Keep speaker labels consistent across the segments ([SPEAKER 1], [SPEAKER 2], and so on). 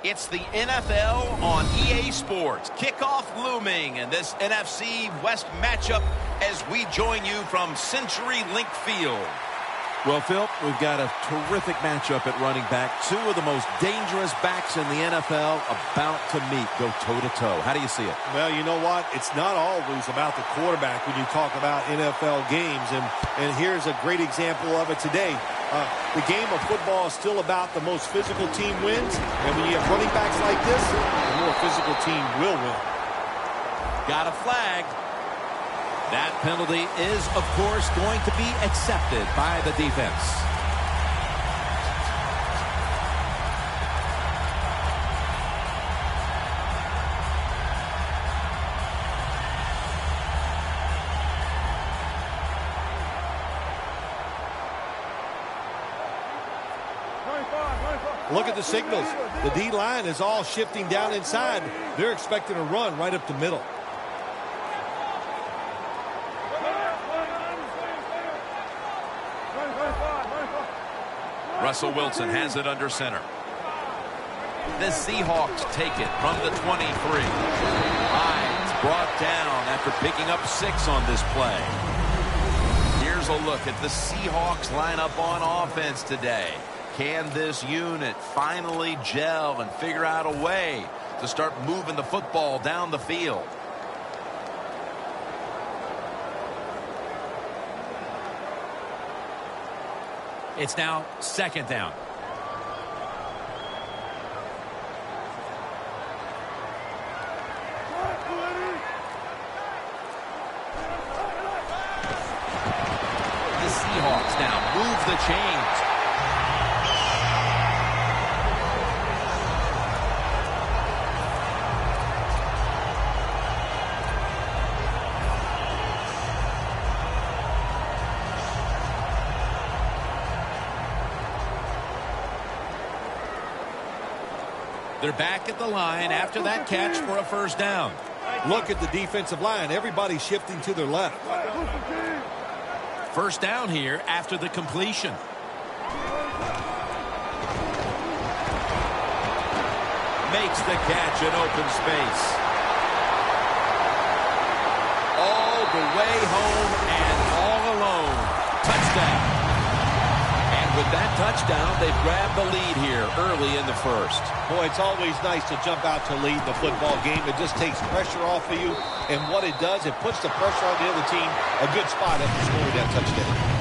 [SPEAKER 1] It's the NFL on EA Sports. Kickoff looming in this NFC West matchup as we join you from CenturyLink Field.
[SPEAKER 2] Well, Phil, we've got a terrific matchup at running back. Two of the most dangerous backs in the NFL about to meet, go toe-to-toe. How do you see it?
[SPEAKER 3] Well, you know what? It's not always about the quarterback when you talk about NFL games. And here's a great example of it today. The game of football is still about the most physical team wins. And when you have running backs like this, the more physical team will win.
[SPEAKER 2] Got a flag. That penalty is, of course, going to be accepted by the defense.
[SPEAKER 3] Look at the signals. The D-line is all shifting down inside. They're expecting a run right up the middle.
[SPEAKER 1] Russell Wilson has it under center. The Seahawks take it from the 23. Hines brought down after picking up 6 on this play. Here's a look at the Seahawks lineup on offense today. Can this unit finally gel and figure out a way to start moving the football down the field?
[SPEAKER 2] It's now second down.
[SPEAKER 1] The Seahawks now move the chains.
[SPEAKER 2] They're back at the line after that catch for a first down.
[SPEAKER 3] Look at the defensive line. Everybody's shifting to their left.
[SPEAKER 2] First down here after the completion.
[SPEAKER 1] Makes the catch in open space. All the way home and all alone. Touchdown. With that touchdown, they've grabbed the lead here early in the first.
[SPEAKER 3] Boy, it's always nice to jump out to lead the football game. It just takes pressure off of you. And what it does, it puts the pressure on the other team. A good spot after scoring that touchdown.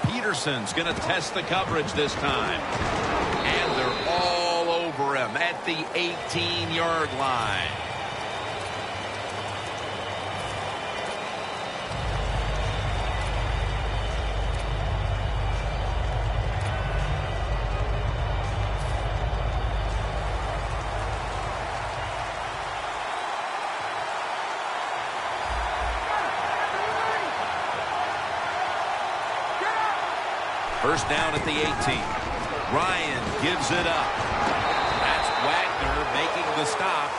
[SPEAKER 1] Peterson's going to test the coverage this time. And they're all over him at the 18-yard line. First down at the 18. Ryan gives it up. That's Wagner making the stop.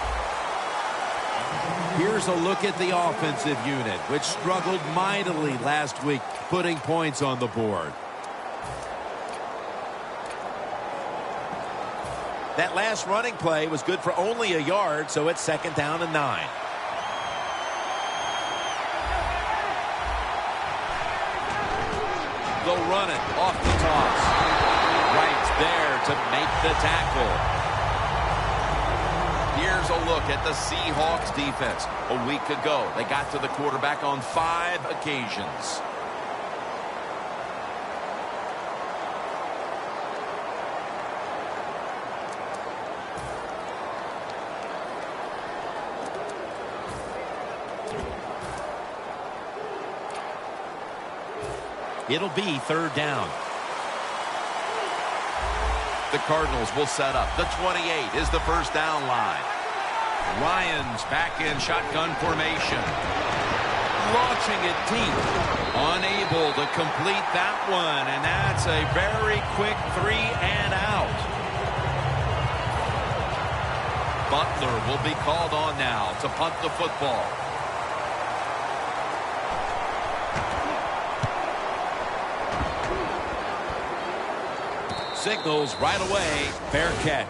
[SPEAKER 2] Here's a look at the offensive unit, which struggled mightily last week, putting points on the board. That last running play was good for only a yard, so it's second down and 9.
[SPEAKER 1] They'll run it off the toss. Right there to make the tackle. Here's a look at the Seahawks defense. A week ago, they got to the quarterback on 5 occasions.
[SPEAKER 2] It'll be third down.
[SPEAKER 1] The Cardinals will set up. The 28 is the first down line. Ryan's back in shotgun formation. Launching it deep. Unable to complete that one. And that's a very quick 3 and out. Butler will be called on now to punt the football. Signals right away, fair catch.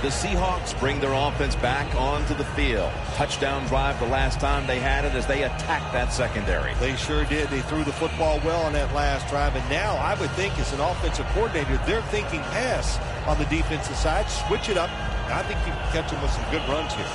[SPEAKER 1] The Seahawks bring their offense back onto the field. Touchdown drive the last time they had it as they attacked that secondary.
[SPEAKER 3] They sure did. They threw the football well on that last drive. And now I would think as an offensive coordinator, they're thinking pass on the defensive side. Switch it up. I think you can catch them with some good runs here.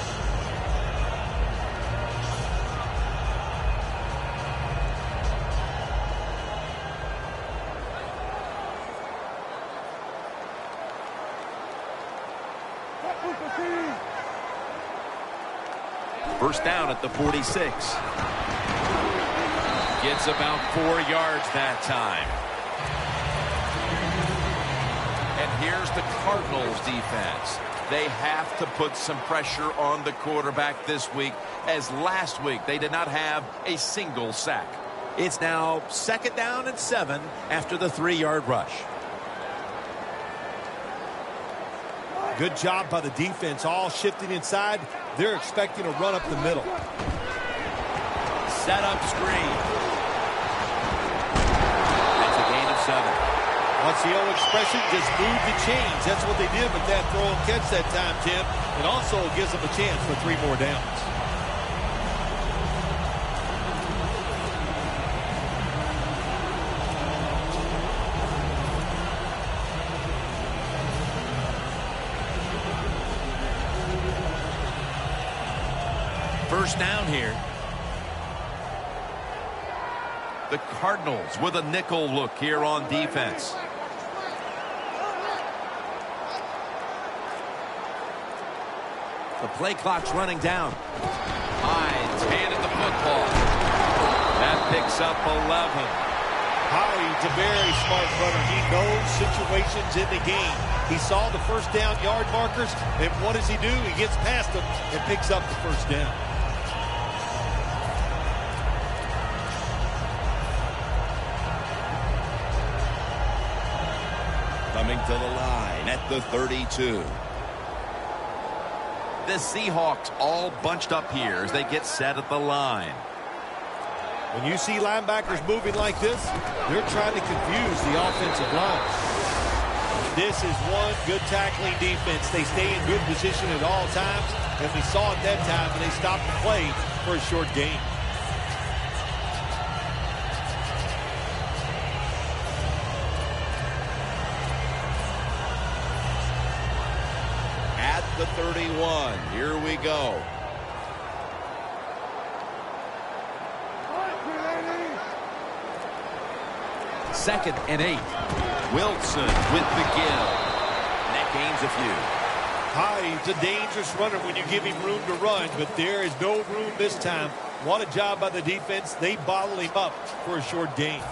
[SPEAKER 1] First down at the 46. Gets about 4 yards that time. And here's the Cardinals defense. They have to put some pressure on the quarterback this week, as last week they did not have a single sack.
[SPEAKER 2] It's now 2nd down and 7 after the 3-yard rush.
[SPEAKER 3] Good job by the defense, all shifting inside. They're expecting a run up the middle.
[SPEAKER 1] Set up screen. That's a gain of 7.
[SPEAKER 3] What's the old expression? Just move the chains. That's what they did with that throw and catch that time, Tim. It also gives them a chance for 3 more downs.
[SPEAKER 1] First down here. The Cardinals with a nickel look here on defense.
[SPEAKER 2] The play clock's running down.
[SPEAKER 1] Hines handed the football. That picks up 11.
[SPEAKER 3] Howie's a very smart runner. He knows situations in the game. He saw the first down yard markers, and what does he do? He gets past them and picks up the first down.
[SPEAKER 2] Coming to the line at the 32.
[SPEAKER 1] The Seahawks all bunched up here as they get set at the line.
[SPEAKER 3] When you see linebackers moving like this, they're trying to confuse the offensive line. This is one good tackling defense. They stay in good position at all times, and we saw it that time when they stopped the play for a short gain.
[SPEAKER 2] At the 31, here we go.
[SPEAKER 1] Second and 8. Wilson with the give. And that gains a few.
[SPEAKER 3] He's a dangerous runner when you give him room to run, but there is no room this time. What a job by the defense. They bottle him up for a short gain.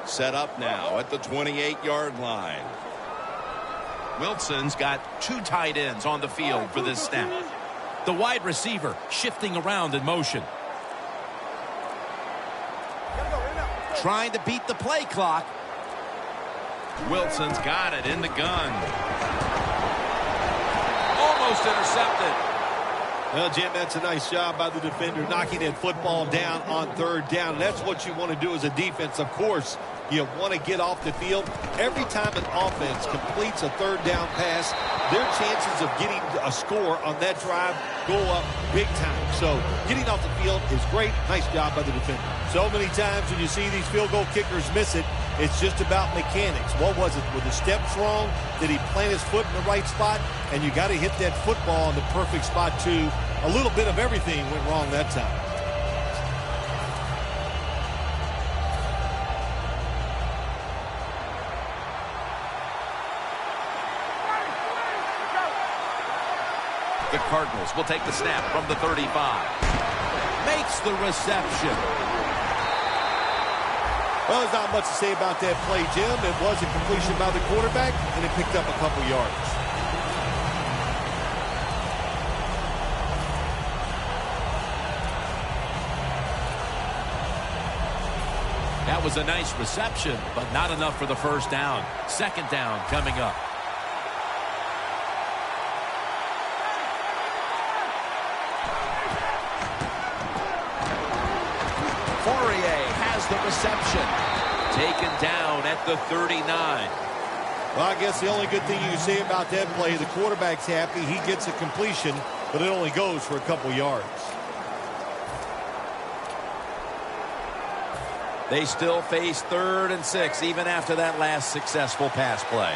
[SPEAKER 2] Set up now at the 28-yard line.
[SPEAKER 1] Wilson's got 2 tight ends on the field for this snap. The wide receiver shifting around in motion. Trying to beat the play clock. Wilson's got it in the gun. Almost intercepted.
[SPEAKER 3] Well, Jim, that's a nice job by the defender knocking that football down on 3rd down. That's what you want to do as a defense. Of course, you want to get off the field. Every time an offense completes a 3rd down pass, their chances of getting a score on that drive go up big time. So getting off the field is great. Nice job by the defender. So many times when you see these field goal kickers miss it, it's just about mechanics. What was it? Were the steps wrong? Did he plant his foot in the right spot? And you got to hit that football in the perfect spot too. A little bit of everything went wrong that time.
[SPEAKER 1] The Cardinals will take the snap from the 35. Makes the reception.
[SPEAKER 3] Well, there's not much to say about that play, Jim. It was a completion by the quarterback, and it picked up a couple yards.
[SPEAKER 1] That was a nice reception, but not enough for the first down. Second down coming up. Fourier has the reception. Taken down at the 39.
[SPEAKER 3] Well, I guess the only good thing you can say about that play, the quarterback's happy. He gets a completion, but it only goes for a couple yards.
[SPEAKER 2] They still face 3rd and 6, even after that last successful pass play.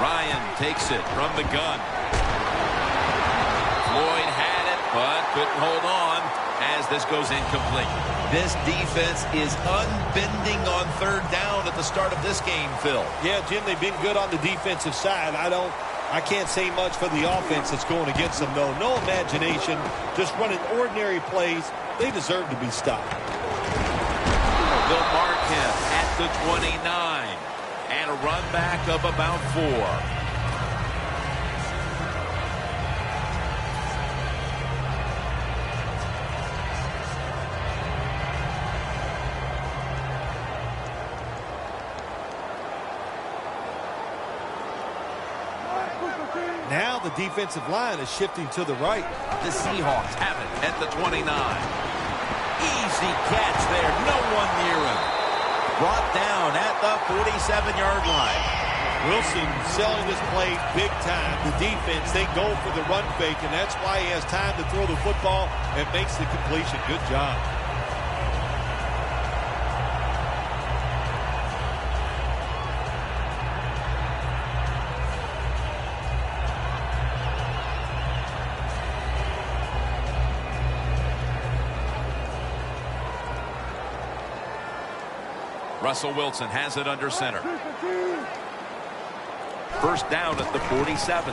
[SPEAKER 1] Ryan takes it from the gun. Floyd had it, but couldn't hold on as this goes incomplete.
[SPEAKER 2] This defense is unbending on 3rd down at the start of this game, Phil.
[SPEAKER 3] Yeah, Jim, they've been good on the defensive side. I can't say much for the offense that's going against them, though. No imagination, just running ordinary plays. They deserve to be stopped.
[SPEAKER 1] They'll mark him at the 29. And a run back of about 4.
[SPEAKER 3] Now the defensive line is shifting to the right.
[SPEAKER 1] The Seahawks have it at the 29. Easy catch there. No one near him. Brought down at the 47-yard line.
[SPEAKER 3] Wilson selling this play big time. The defense, they go for the run fake, and that's why he has time to throw the football and makes the completion. Good job.
[SPEAKER 1] Russell Wilson has it under center. First down at the 47.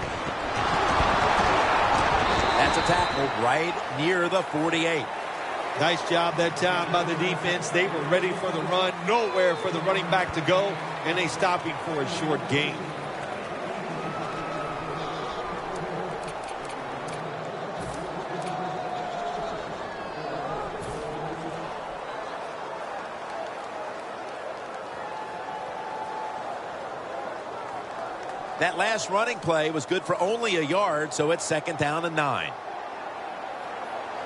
[SPEAKER 2] That's a tackle right near the 48.
[SPEAKER 3] Nice job that time by the defense. They were ready for the run. Nowhere for the running back to go, and they stop him for a short gain.
[SPEAKER 2] That last running play was good for only a yard, so it's 2nd down and 9.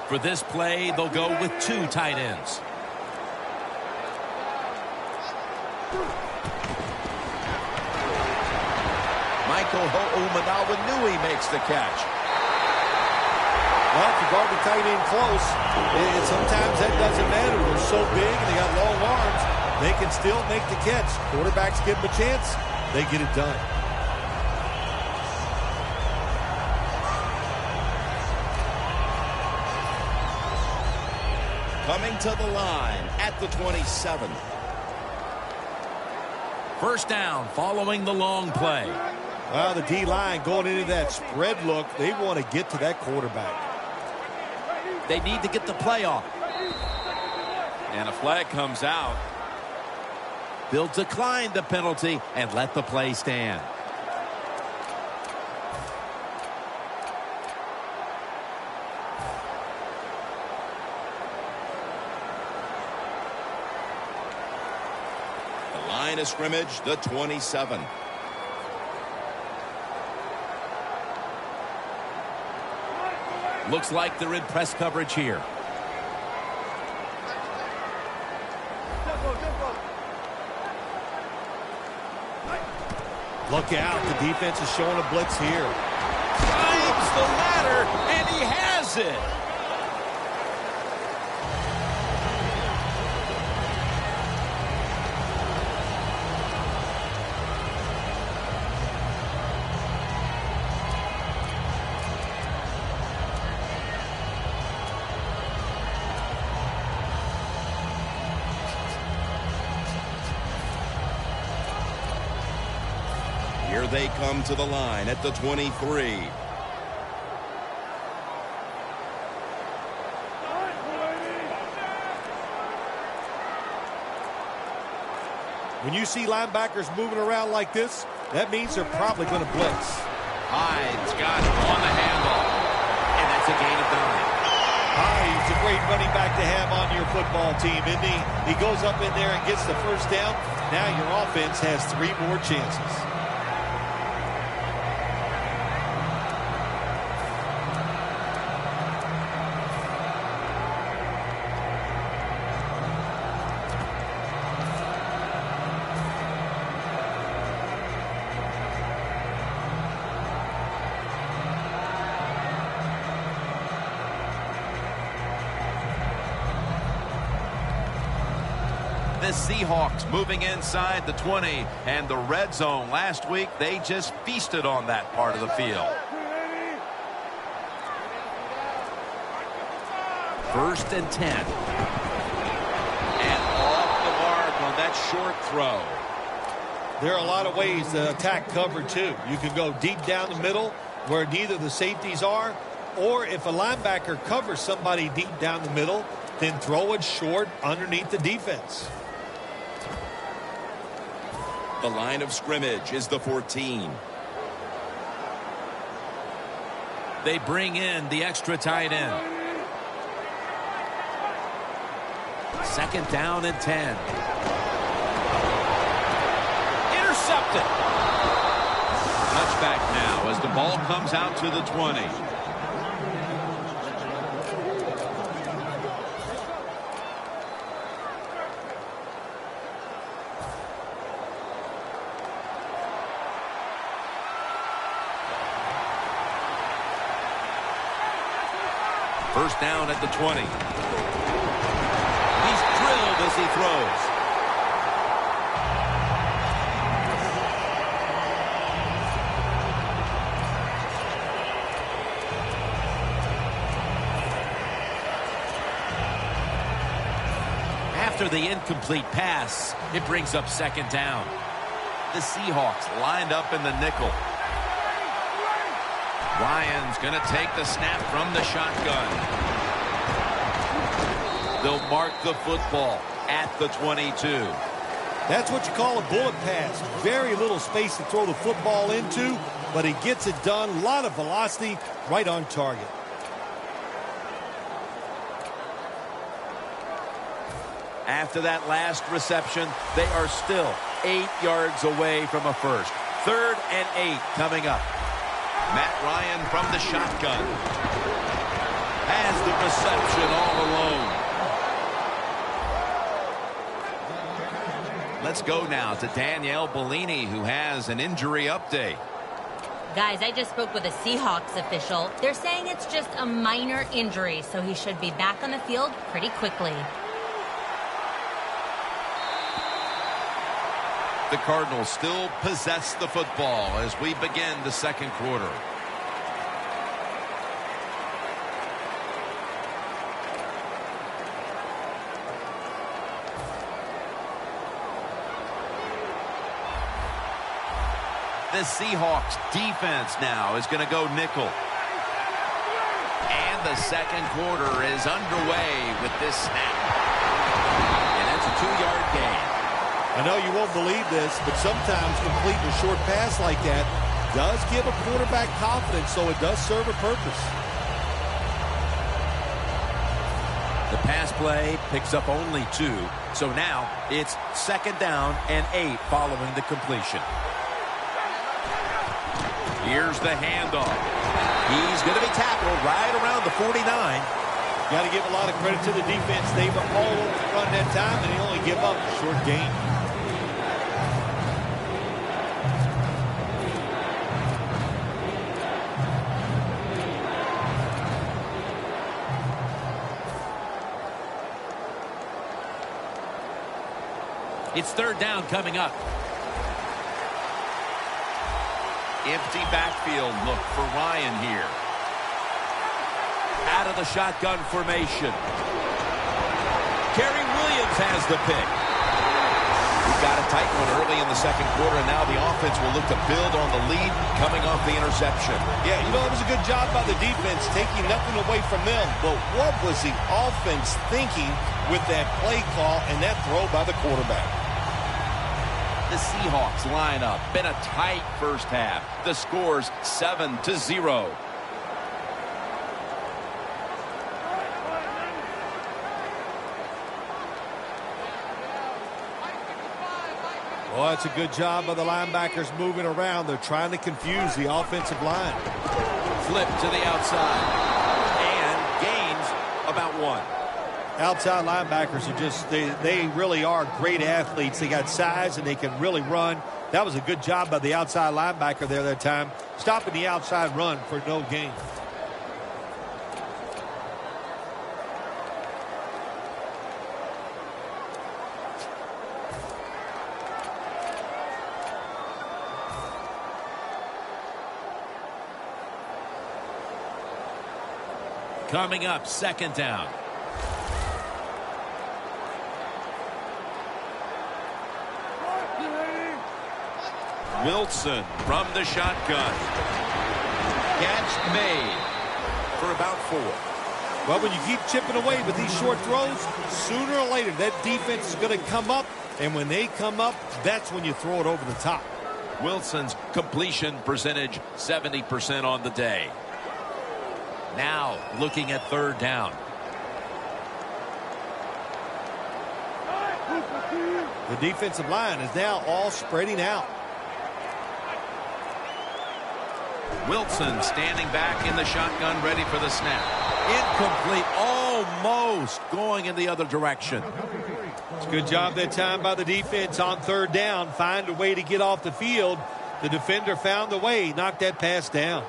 [SPEAKER 1] For this play, they'll go with 2 tight ends.
[SPEAKER 2] Michael Ho'omanawanui makes the catch.
[SPEAKER 3] Well, if you guard the tight end close, sometimes that doesn't matter. They're so big and they got long arms, they can still make the catch. Quarterbacks give them a chance, they get it done.
[SPEAKER 2] Coming to the line at the 27.
[SPEAKER 1] First down following the long play.
[SPEAKER 3] Well, the D-line going into that spread look, they want to get to that quarterback.
[SPEAKER 1] They need to get the play off. And a flag comes out.
[SPEAKER 2] They'll decline the penalty and let the play stand.
[SPEAKER 4] Line of scrimmage, the 27.
[SPEAKER 1] Looks like they're in press coverage here.
[SPEAKER 3] Look out, the defense is showing a blitz here.
[SPEAKER 1] Climbs the ladder, and he has it.
[SPEAKER 4] Here they come to the line at the 23.
[SPEAKER 3] When you see linebackers moving around like this, that means they're probably going to blitz.
[SPEAKER 1] Hyde's got it on the handle. And that's a gain of 9.
[SPEAKER 3] He's a great running back to have on your football team, isn't he? He goes up in there and gets the first down. Now your offense has 3 more chances.
[SPEAKER 1] The Seahawks moving inside the 20 and the red zone. Last week, they just feasted on that part of the field. First and 10. And off the mark on that short throw.
[SPEAKER 3] There are a lot of ways to attack cover, too. You can go deep down the middle where neither the safeties are, or if a linebacker covers somebody deep down the middle, then throw it short underneath the defense.
[SPEAKER 4] The line of scrimmage is the 14.
[SPEAKER 1] They bring in the extra tight end. Second down and 10. Intercepted. Touchback now as the ball comes out to the 20. First down at the 20. He's drilled as he throws. After the incomplete pass, it brings up second down. The Seahawks lined up in the nickel. Ryan's going to take the snap from the shotgun. They'll mark the football at the 22.
[SPEAKER 3] That's what you call a bullet pass. Very little space to throw the football into, but he gets it done. A lot of velocity, right on target.
[SPEAKER 1] After that last reception, they are still 8 yards away from a first. 3rd and 8 coming up. Matt Ryan from the shotgun. Has the reception all alone. Let's go now to Danielle Bellini, who has an injury update.
[SPEAKER 5] Guys, I just spoke with a Seahawks official. They're saying it's just a minor injury, so he should be back on the field pretty quickly.
[SPEAKER 1] The Cardinals still possess the football as we begin the second quarter. The Seahawks defense now is going to go nickel. And the second quarter is underway with this snap. And that's a 2-yard gain.
[SPEAKER 3] I know you won't believe this, but sometimes completing a short pass like that does give a quarterback confidence, so it does serve a purpose.
[SPEAKER 2] The pass play picks up only 2, so now it's second down and 8 following the completion.
[SPEAKER 1] Here's the handoff.
[SPEAKER 2] He's going to be tackled right around the 49.
[SPEAKER 3] Got to give a lot of credit to the defense. They were all over the run that time, and he only gave up a short gain.
[SPEAKER 1] It's third down coming up. Empty backfield look for Ryan here. Out of the shotgun formation. Kerry Williams has the pick.
[SPEAKER 2] We got a tight one early in the second quarter, and now the offense will look to build on the lead coming off the interception.
[SPEAKER 3] Yeah, you know, it was a good job by the defense taking nothing away from them. But what was the offense thinking with that play call and that throw by the quarterback?
[SPEAKER 1] The Seahawks line up. Been a tight first half. The score's 7-0.
[SPEAKER 3] Well, it's a good job by the linebackers moving around. They're trying to confuse the offensive line.
[SPEAKER 2] Flip to the outside. And gains about 1.
[SPEAKER 3] Outside linebackers are just, they really are great athletes. They got size and they can really run. That was a good job by the outside linebacker there that time, stopping the outside run for no gain.
[SPEAKER 2] Coming up, second down. Wilson from the shotgun. Catch made for about 4.
[SPEAKER 3] Well, when you keep chipping away with these short throws, sooner or later that defense is going to come up, and when they come up, that's when you throw it over the top.
[SPEAKER 2] Wilson's completion percentage 70% on the day. Now looking at third down.
[SPEAKER 3] The defensive line is now all spreading out.
[SPEAKER 2] Wilson standing back in the shotgun, ready for the snap. Incomplete, almost going in the other direction.
[SPEAKER 3] It's a good job that time by the defense on third down. Find a way to get off the field. The defender found the way, knocked that pass down.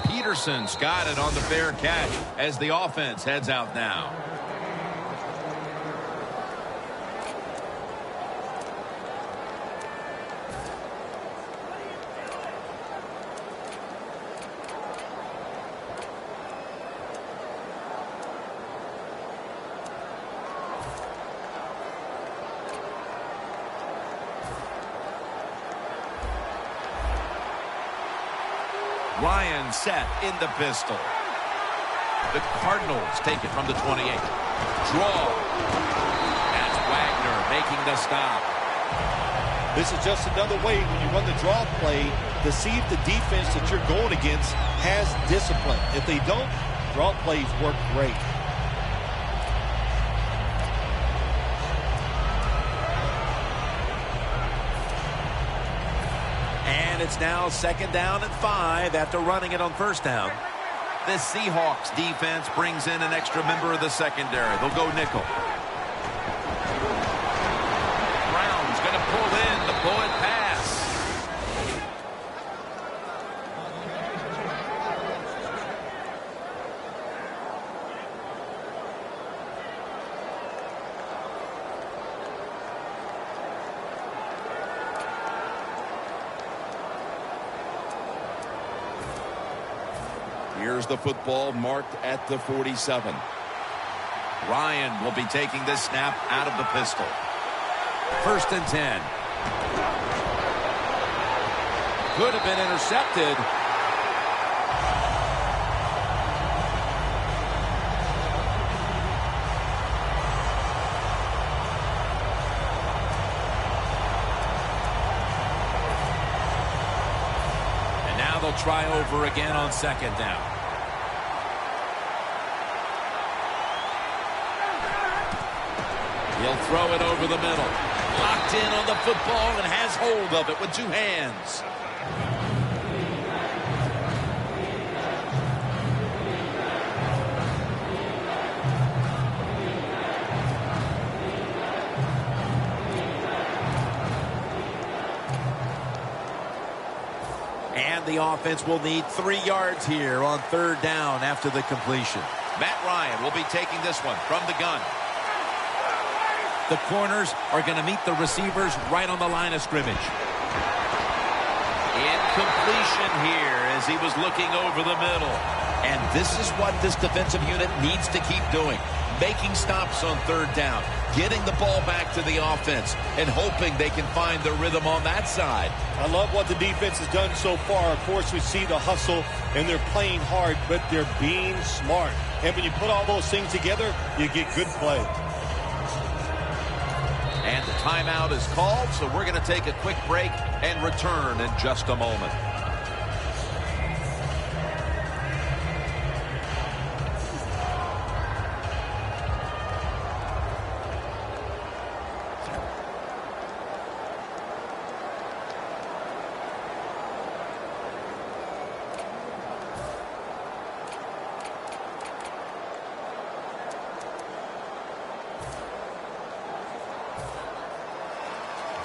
[SPEAKER 2] Peterson's got it on the fair catch as the offense heads out now. Ryan set in the pistol. The Cardinals take it from the 28. Draw. That's Wagner making the stop.
[SPEAKER 3] This is just another way when you run the draw play to see if the defense that you're going against has discipline. If they don't, draw plays work great.
[SPEAKER 2] And it's now second down and 5 after running it on first down. The Seahawks defense brings in an extra member of the secondary. They'll go nickel. Brown's going to pull in the bullet pass.
[SPEAKER 4] Here's the football marked at the 47.
[SPEAKER 2] Ryan will be taking this snap out of the pistol. First and 10. Could have been intercepted. And now they'll try over again on second down. He'll throw it over the middle. Locked in on the football and has hold of it with 2 hands. And the offense will need 3 yards here on third down after the completion. Matt Ryan will be taking this one from the gun. The corners are going to meet the receivers right on the line of scrimmage. Incompletion here as he was looking over the middle. And this is what this defensive unit needs to keep doing. Making stops on third down. Getting the ball back to the offense. And hoping they can find their rhythm on that side.
[SPEAKER 3] I love what the defense has done so far. Of course, we see the hustle, and they're playing hard, but they're being smart. And when you put all those things together, you get good play.
[SPEAKER 2] And the timeout is called, so we're going to take a quick break and return in just a moment.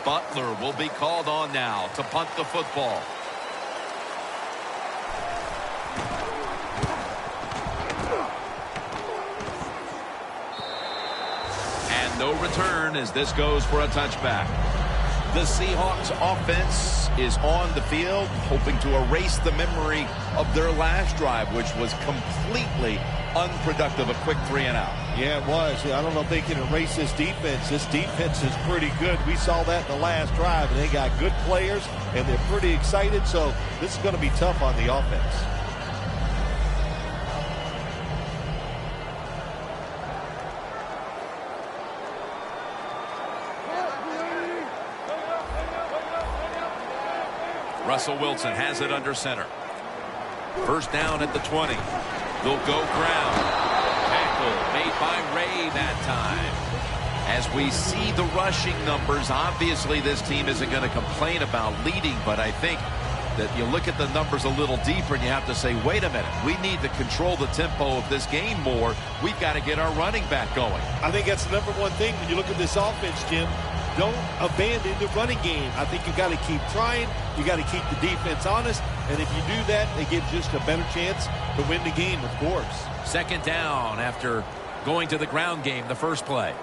[SPEAKER 2] Butler will be called on now to punt the football. And no return as this goes for a touchback. The Seahawks offense is on the field, hoping to erase the memory of their last drive, which was completely unproductive, a quick 3-and-out.
[SPEAKER 3] Yeah, it was. I don't know if they can erase this defense. This defense is pretty good. We saw that in the last drive, and they got good players, and they're pretty excited, so this is going to be tough on the offense.
[SPEAKER 1] Russell Wilson has it under center. First down at the 20. They'll go ground. Tackle made by Ray that time. As we see the rushing numbers, obviously this team isn't going to complain about leading, but I think that you look at the numbers a little deeper and you have to say, wait a minute, we need to control the tempo of this game more. We've got to get our running back going.
[SPEAKER 3] I think that's the number one thing when you look at this offense, Jim. Don't abandon the running game. I think you got to keep trying. You got to keep the defense honest. And if you do that, they give just a better chance to win the game, of course.
[SPEAKER 1] Second down after going to the ground game the first play.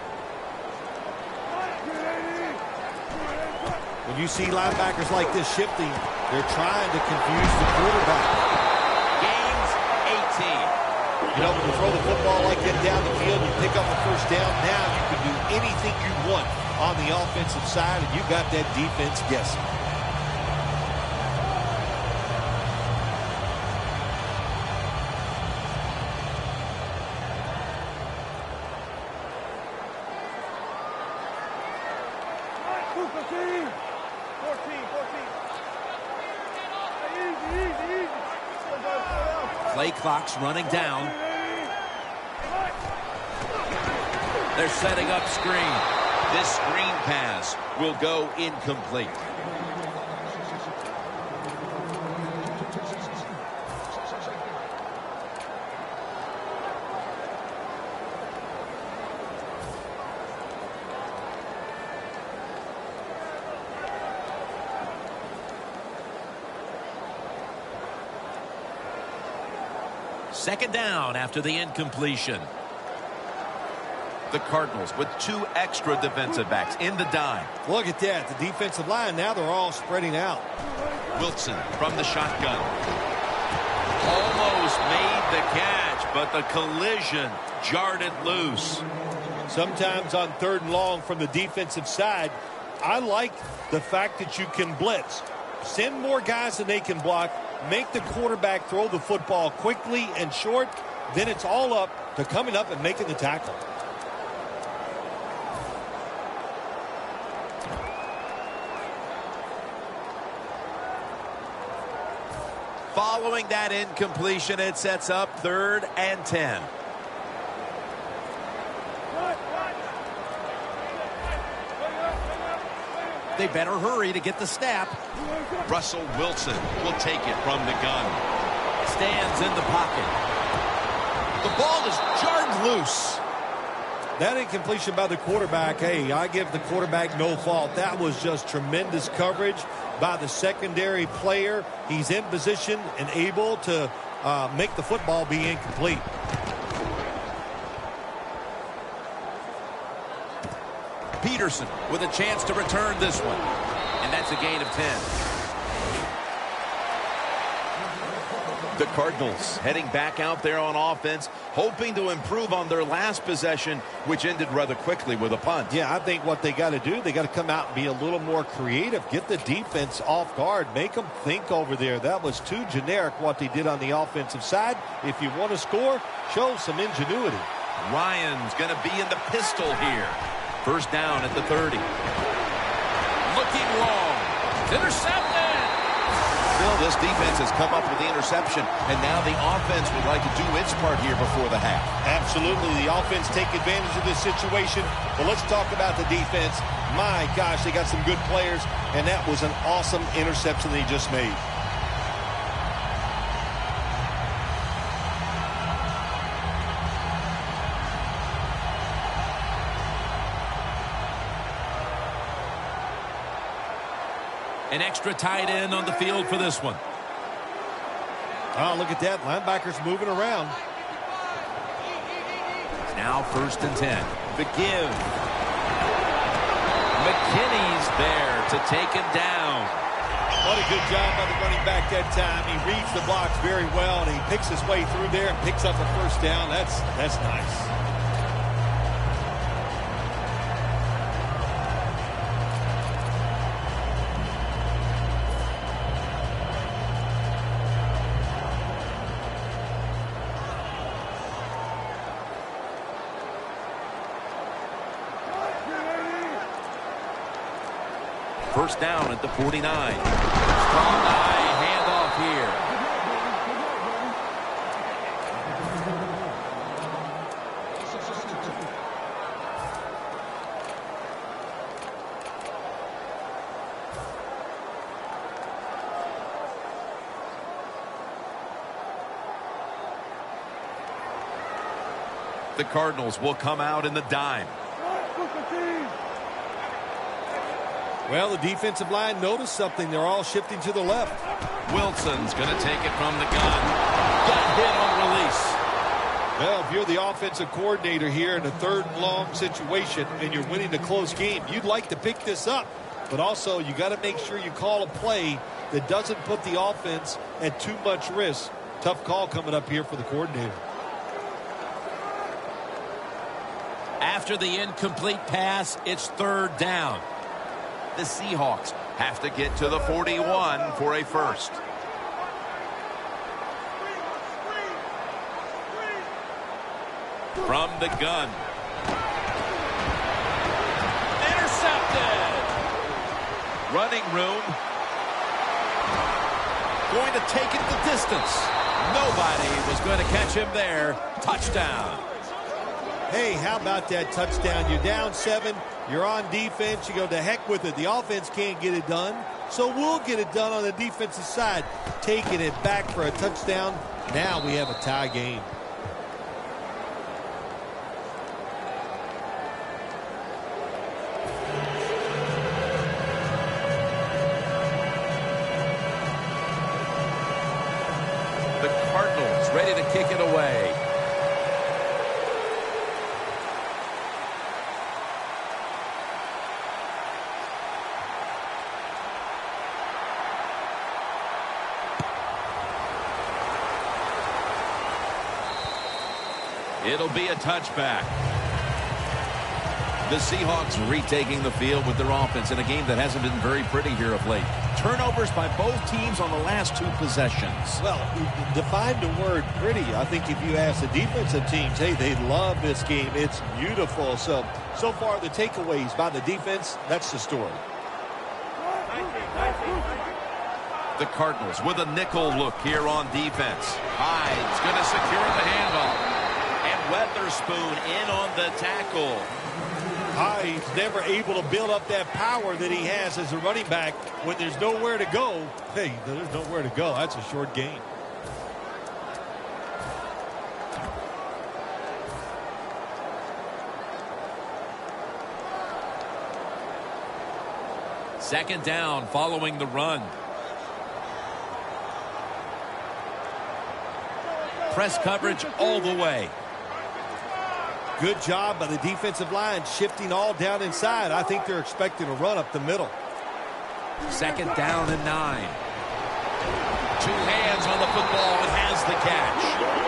[SPEAKER 3] When you see linebackers like this shifting, they're trying to confuse the quarterback.
[SPEAKER 1] Gains 18.
[SPEAKER 3] You know, when you throw the football like that down the field, you pick up the first down. Now you can do anything you want on the offensive side, and you got that defense guessing.
[SPEAKER 1] Play clock's running down. They're setting up screen.
[SPEAKER 2] This screen pass will go incomplete.
[SPEAKER 1] Second down after the incompletion.
[SPEAKER 2] The Cardinals with 2 extra defensive backs in the dime.
[SPEAKER 3] Look at that. The defensive line, now they're all spreading out.
[SPEAKER 2] Wilson from the shotgun. Almost made the catch, but the collision jarred it loose.
[SPEAKER 3] Sometimes on 3rd and long from the defensive side, I like the fact that you can blitz. Send more guys than they can block. Make the quarterback throw the football quickly and short. Then it's all up to coming up and making the tackle.
[SPEAKER 2] Following that incompletion, it sets up 3rd and 10.
[SPEAKER 1] They better hurry to get the snap.
[SPEAKER 2] Russell Wilson will take it from the gun.
[SPEAKER 1] Stands in the pocket.
[SPEAKER 2] The ball is jarred loose.
[SPEAKER 3] That incompletion by the quarterback, hey, I give the quarterback no fault. That was just tremendous coverage by the secondary player. He's in position and able to make the football be incomplete.
[SPEAKER 1] Peterson with a chance to return this one. And that's a gain of 10.
[SPEAKER 2] The Cardinals heading back out there on offense, hoping to improve on their last possession, which ended rather quickly with a punt.
[SPEAKER 3] Yeah, I think what they got to do, they got to come out and be a little more creative. Get the defense off guard. Make them think over there. That was too generic what they did on the offensive side. If you want to score, show some ingenuity.
[SPEAKER 1] Ryan's going to be in the pistol here. First down at the 30. Looking long. Intercepted.
[SPEAKER 2] Still, this defense has come up with the interception, and now the offense would like to do its part here before the half.
[SPEAKER 3] Absolutely. The offense take advantage of this situation. But let's talk about the defense. My gosh, they got some good players, and that was an awesome interception they just made.
[SPEAKER 1] An extra tight end on the field for this one.
[SPEAKER 3] Oh, look at that. Linebackers moving around.
[SPEAKER 1] Now 1st and 10. The give. McKinney's there to take him down.
[SPEAKER 3] What a good job by the running back that time. He reads the blocks very well, and he picks his way through there and picks up a 1st down. That's nice.
[SPEAKER 1] First down at the 49. Strong eye handoff here. The Cardinals will come out in the dime.
[SPEAKER 3] Well, the defensive line noticed something. They're all shifting to the left.
[SPEAKER 1] Wilson's going to take it from the gun. Got hit on release.
[SPEAKER 3] Well, if you're the offensive coordinator here in a 3rd and long situation and you're winning a close game, you'd like to pick this up. But also, you got to make sure you call a play that doesn't put the offense at too much risk. Tough call coming up here for the coordinator.
[SPEAKER 1] After the incomplete pass, it's 3rd down. The Seahawks have to get to the 41 for a 1st. From the gun. Intercepted. Running room. Going to take it the distance. Nobody was going to catch him there. Touchdown.
[SPEAKER 3] Hey, how about that touchdown? You're down 7. You're on defense. You go, to heck with it. The offense can't get it done, so we'll get it done on the defensive side. Taking it back for a touchdown. Now we have a tie game.
[SPEAKER 1] The Cardinals ready to kick it away. It'll be a touchback. The Seahawks retaking the field with their offense in a game that hasn't been very pretty here of late. Turnovers by both teams on the last 2 possessions.
[SPEAKER 3] Well, define the word pretty. I think if you ask the defensive teams, hey, they love this game. It's beautiful. So far the takeaways by the defense, that's the story.
[SPEAKER 1] The Cardinals with a nickel look here on defense. Hyde's going to secure the handoff. And Weatherspoon in on the tackle.
[SPEAKER 3] He's never able to build up that power that he has as a running back when there's nowhere to go. Hey, there's nowhere to go. That's a short gain.
[SPEAKER 1] Second down following the run. Press coverage all the way.
[SPEAKER 3] Good job by the defensive line shifting all down inside. I think they're expecting a run up the middle.
[SPEAKER 1] Second down and 9. 2 hands on the football and has the catch.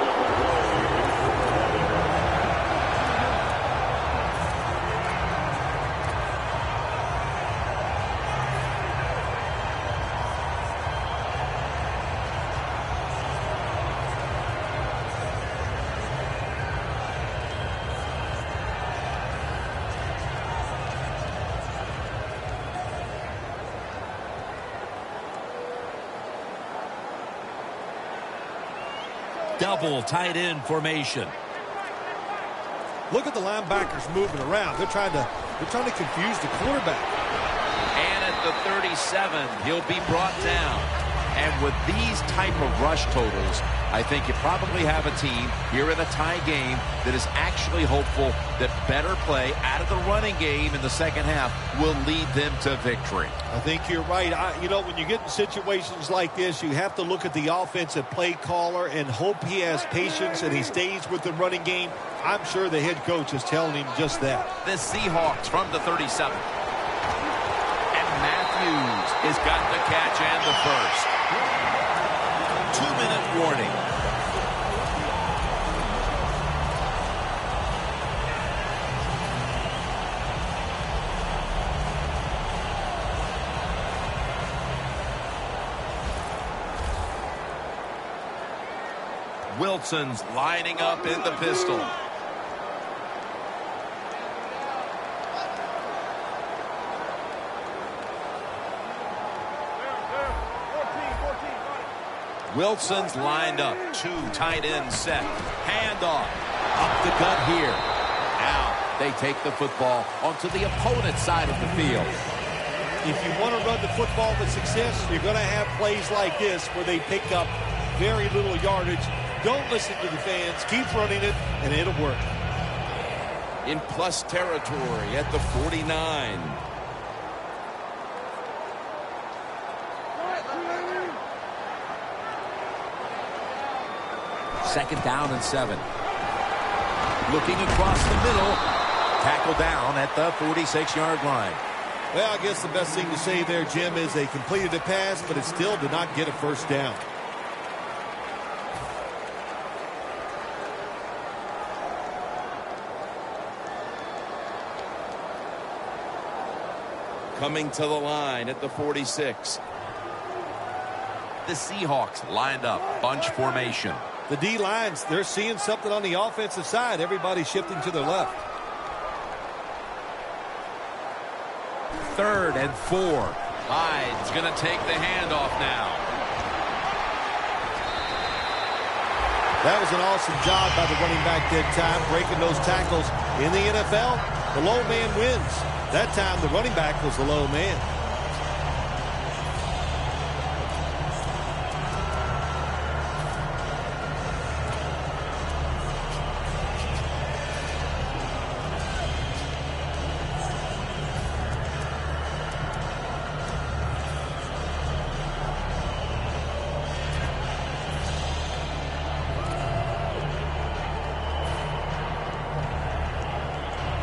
[SPEAKER 1] Double tight end formation.
[SPEAKER 3] Look at the linebackers moving around. They're trying to confuse the quarterback.
[SPEAKER 1] And at the 37, he'll be brought down. And with these type of rush totals, I think you probably have a team here in a tie game that is actually hopeful that better play out of the running game in the second half will lead them to victory.
[SPEAKER 3] I think you're right. When you get in situations like this, you have to look at the offensive play caller and hope he has patience and he stays with the running game. I'm sure the head coach is telling him just that.
[SPEAKER 1] The Seahawks from the 37. And Matthews has got the catch and the first. 2-minute warning. Wilson's lining up in the pistol. Wilson's lined up. 2 tight ends set. Handoff. Up the gut here. Now they take the football onto the opponent's side of the field.
[SPEAKER 3] If you want to run the football with success, you're going to have plays like this where they pick up very little yardage. Don't listen to the fans. Keep running it, and it'll work.
[SPEAKER 4] In plus territory at the 49.
[SPEAKER 1] Second down and 7. Looking across the middle. Tackle down at the 46-yard line.
[SPEAKER 3] Well, I guess the best thing to say there, Jim, is they completed a pass, but it still did not get a first down.
[SPEAKER 4] Coming to the line at the 46.
[SPEAKER 1] The Seahawks lined up. Bunch formation.
[SPEAKER 3] The D-lines, they're seeing something on the offensive side. Everybody's shifting to their left.
[SPEAKER 1] 3rd and 4. Hyde's going to take the handoff now.
[SPEAKER 3] That was an awesome job by the running back that time, breaking those tackles. In the NFL, the low man wins. That time, the running back was the low man.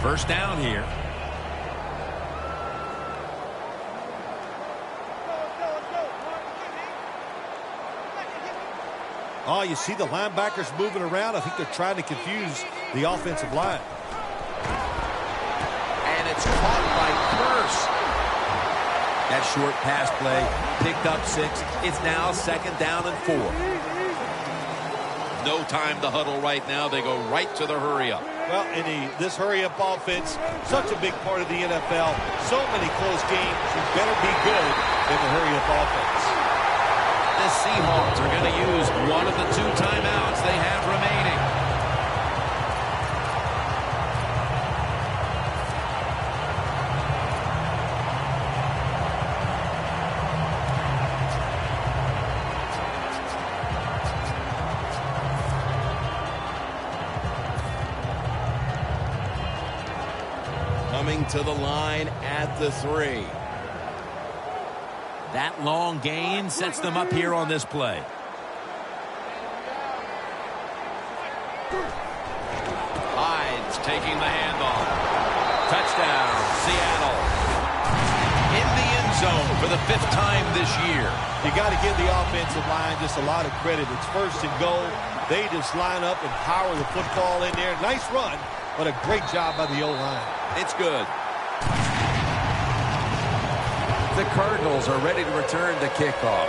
[SPEAKER 1] First down here.
[SPEAKER 3] Oh, you see the linebackers moving around. I think they're trying to confuse the offensive line.
[SPEAKER 1] And it's caught by Curse. That short pass play picked up 6. It's now 2nd down and 4. No time to huddle right now. They go right to the hurry-up.
[SPEAKER 3] Well, and this hurry-up offense, such a big part of the NFL. So many close games. You better be good in the hurry-up offense.
[SPEAKER 1] The Seahawks are going to use one of the 2 timeouts they have remaining.
[SPEAKER 4] Coming to the line at the 3.
[SPEAKER 1] That long gain sets them up here on this play. Hyde's taking the handoff. Touchdown, Seattle. In the end zone for the 5th time this year.
[SPEAKER 3] You got to give the offensive line just a lot of credit. It's 1st and goal. They just line up and power the football in there. Nice run, but a great job by the O-line.
[SPEAKER 1] It's good. The Cardinals are ready to return the kickoff.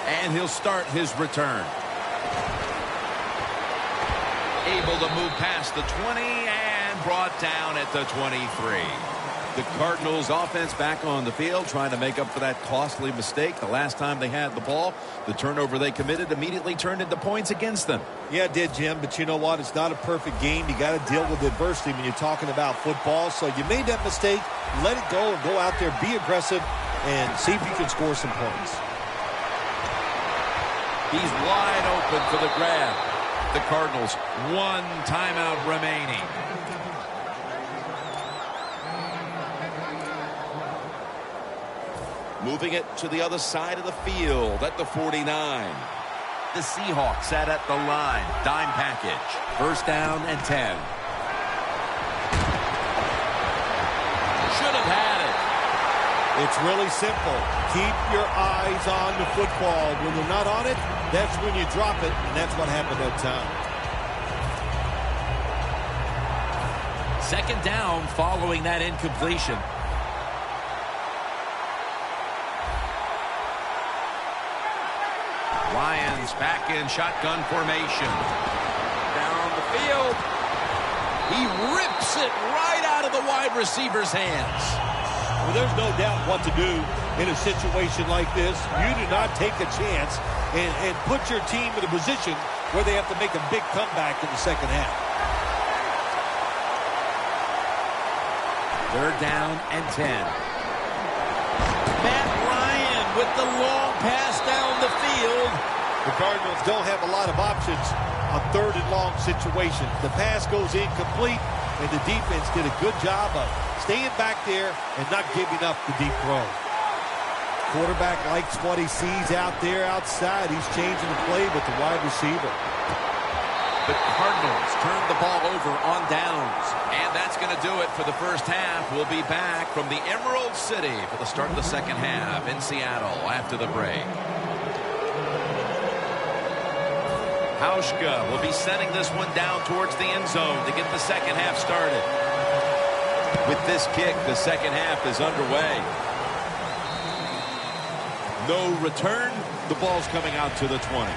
[SPEAKER 1] And he'll start his return. Able to move past the 20 and brought down at the 23. The Cardinals offense back on the field trying to make up for that costly mistake. The last time they had the ball, the turnover they committed immediately turned into points against them.
[SPEAKER 3] Yeah, it did, Jim, but you know what? It's not a perfect game. You got to deal with adversity when you're talking about football. So you made that mistake, let it go, and go out there, be aggressive, and see if you can score some points.
[SPEAKER 1] He's wide open for the grab. The Cardinals, one timeout remaining.
[SPEAKER 4] Moving it to the other side of the field at the 49.
[SPEAKER 1] The Seahawks sat at the line. Dime package. First down and 10. Should have had it.
[SPEAKER 3] It's really simple. Keep your eyes on the football. When they're not on it, that's when you drop it, and that's what happened that time.
[SPEAKER 2] Second down following that incompletion.
[SPEAKER 1] Lions back in shotgun formation. Down the field.
[SPEAKER 2] He rips it right out of the wide receiver's hands.
[SPEAKER 3] Well, there's no doubt what to do in a situation like this. You do not take a chance and put your team in a position where they have to make a big comeback in the second half.
[SPEAKER 2] Third down and 10. Matt Ryan with the long pass down the field.
[SPEAKER 3] The Cardinals don't have a lot of options on third and long situations. The pass goes incomplete, and the defense did a good job of staying back there and not giving up the deep throw. Quarterback likes what he sees out there outside. He's changing the play with the wide receiver.
[SPEAKER 1] The Cardinals turn the ball over on downs. And that's going to do it for the first half. We'll be back from the Emerald City for the start of the second half in Seattle after the break. Hauschka will be sending this one down towards the end zone to get the second half started. With this kick, the second half is underway. No return. The ball's coming out to the 20.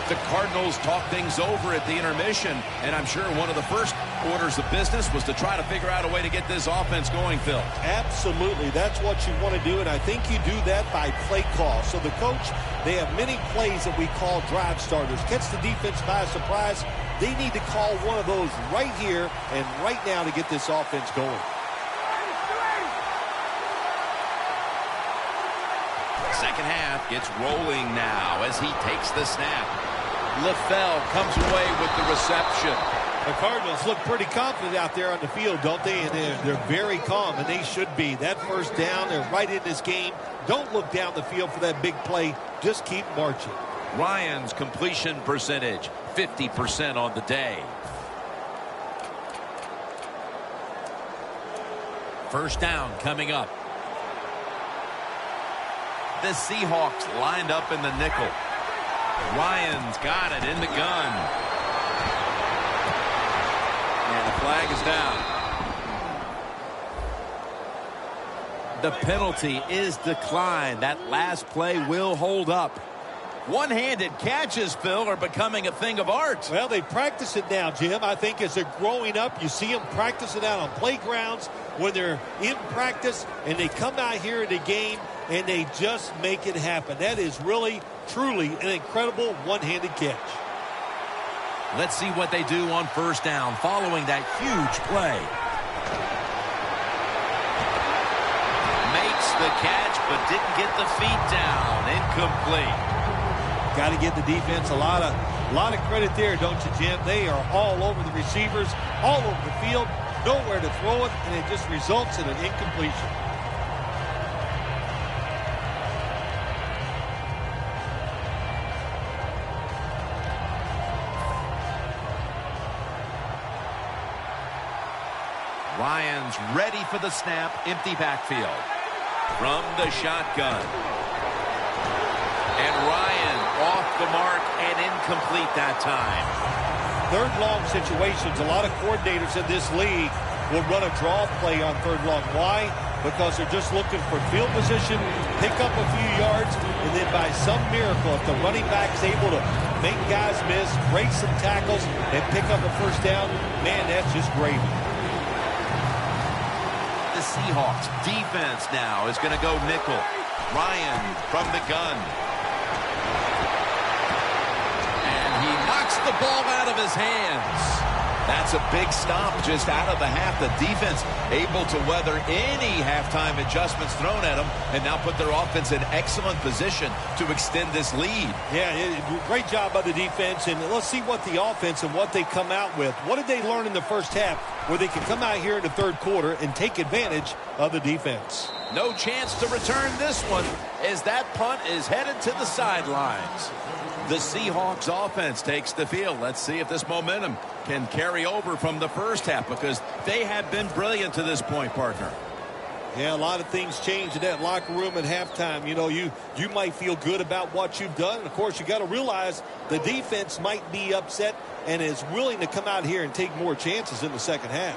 [SPEAKER 1] The Cardinals talk things over at the intermission, and I'm sure one of the first orders of business was to try to figure out a way to get this offense going, Phil.
[SPEAKER 3] Absolutely. That's what you want to do, and I think you do that by play call. So the coach, they have many plays that we call drive starters. Catch the defense by surprise. They need to call one of those right here and right now to get this offense going.
[SPEAKER 1] Second half gets rolling now as he takes the snap. LaFell comes away with the reception.
[SPEAKER 3] The Cardinals look pretty confident out there on the field, don't they? And they're very calm, and they should be. That first down, they're right in this game. Don't look down the field for that big play. Just keep marching.
[SPEAKER 1] Ryan's completion percentage, 50% on the day.
[SPEAKER 2] First down coming up.
[SPEAKER 1] The Seahawks lined up in the nickel. Ryan's got it in the gun. And the flag is down. The penalty is declined. That last play will hold up. One-handed catches, Phil, are becoming a thing of art.
[SPEAKER 3] Well, they practice it now, Jim. I think as they're growing up, you see them practice it out on playgrounds when they're in practice, and they come out here in the game, and they just make it happen. That is really, truly an incredible one-handed catch.
[SPEAKER 2] Let's see what they do on first down following that huge play.
[SPEAKER 1] Makes the catch, but didn't get the feet down. Incomplete.
[SPEAKER 3] Got to give the defense a lot of credit there, don't you, Jim? They are all over the receivers, all over the field, nowhere to throw it, and it just results in an incompletion.
[SPEAKER 1] Ryan's ready for the snap. Empty backfield. From the shotgun. And Ryan off the mark and incomplete that time.
[SPEAKER 3] Third long situations, a lot of coordinators in this league will run a draw play on third long. Why? Because they're just looking for field position, pick up a few yards, and then by some miracle, if the running back's able to make guys miss, break some tackles, and pick up a first down, man, that's just gravy.
[SPEAKER 1] The Seahawks defense now is going to go nickel. Ryan from the gun. And he knocks the ball out of his hands. That's a big stop just out of the half. The defense able to weather any halftime adjustments thrown at them and now put their offense in excellent position to extend this lead.
[SPEAKER 3] Yeah, great job by the defense. And let's see what the offense and what they come out with. What did they learn in the first half where they can come out here in the third quarter and take advantage of the defense?
[SPEAKER 1] No chance to return this one as that punt is headed to the sidelines. The Seahawks offense takes the field. Let's see if this momentum can carry over from the first half because they have been brilliant to this point, partner.
[SPEAKER 3] Yeah, a lot of things change in that locker room at halftime. You know, you might feel good about what you've done. And, of course, you got to realize the defense might be upset and is willing to come out here and take more chances in the second half.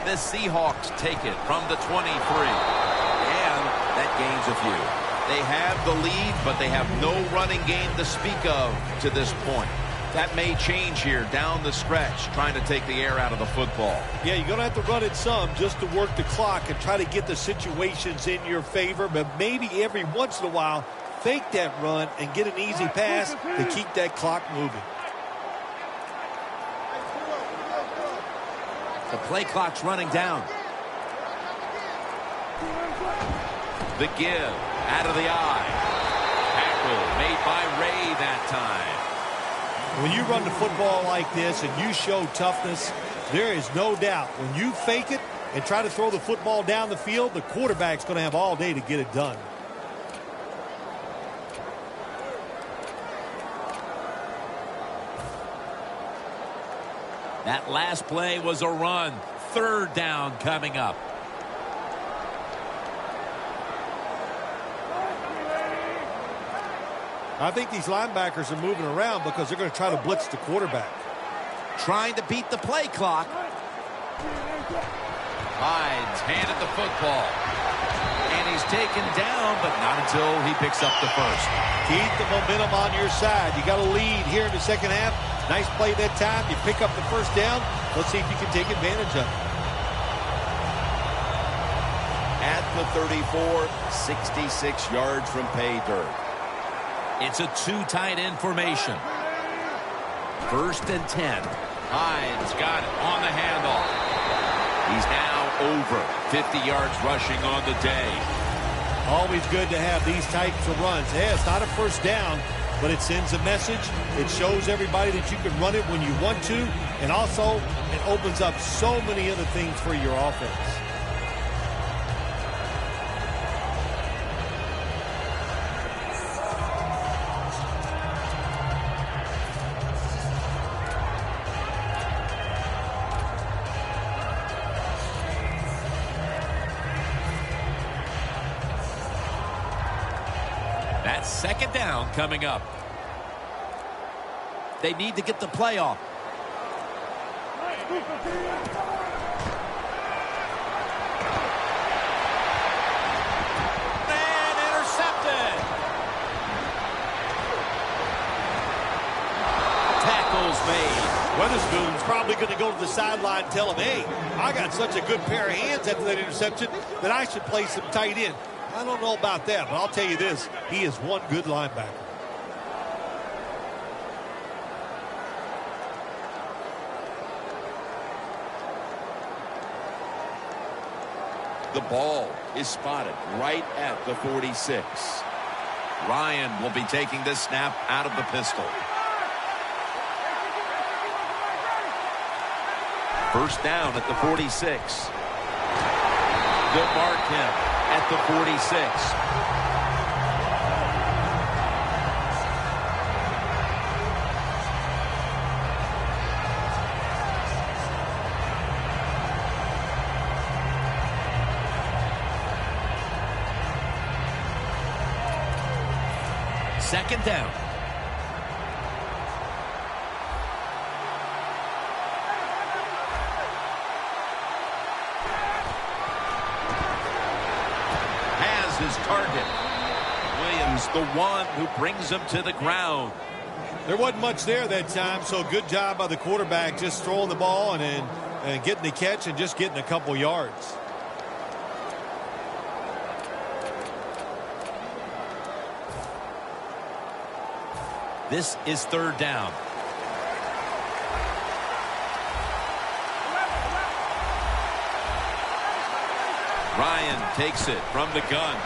[SPEAKER 1] The Seahawks take it from the 23. And that gains a few. They have the lead, but they have no running game to speak of to this point. That may change here down the stretch, trying to take the air out of the football.
[SPEAKER 3] Yeah, you're going to have to run it some just to work the clock and try to get the situations in your favor. But maybe every once in a while, fake that run and get an easy pass to keep that clock moving.
[SPEAKER 1] The play clock's running down. The give. Out of the eye. Tackle made by Ray that time.
[SPEAKER 3] When you run the football like this and you show toughness, there is no doubt when you fake it and try to throw the football down the field, the quarterback's going to have all day to get it done.
[SPEAKER 1] That last play was a run. Third down coming up.
[SPEAKER 3] I think these linebackers are moving around because they're going to try to blitz the quarterback.
[SPEAKER 1] Trying to beat the play clock. Hyde's handed the football. And he's taken down, but not until he picks up the first.
[SPEAKER 3] Keep the momentum on your side. You got a lead here in the second half. Nice play that time. You pick up the first down. Let's see if you can take advantage of it.
[SPEAKER 4] At the 34, 66 yards from pay dirt.
[SPEAKER 1] It's a two tight end formation. First and 10. Hyde's got it on the handoff. He's now over 50 yards rushing on the day.
[SPEAKER 3] Always good to have these types of runs. Yeah, it's not a first down, but it sends a message. It shows everybody that you can run it when you want to, and also it opens up so many other things for your offense.
[SPEAKER 1] That's second down coming up. They need to get the play off. And intercepted. Tackles made.
[SPEAKER 3] Weatherspoon's probably going to go to the sideline and tell him, hey, I got such a good pair of hands after that interception that I should play some tight end. I don't know about that, but I'll tell you this, he is one good linebacker.
[SPEAKER 4] The ball is spotted right at the 46.
[SPEAKER 1] Ryan will be taking this snap out of the pistol. First down at the 46. They'll mark him at the 46. Second down. His target. Williams, the one who brings him to the ground.
[SPEAKER 3] There wasn't much there that time, so good job by the quarterback just throwing the ball and then and getting the catch and just getting a couple yards.
[SPEAKER 1] This is third down. Ryan takes it from the gun.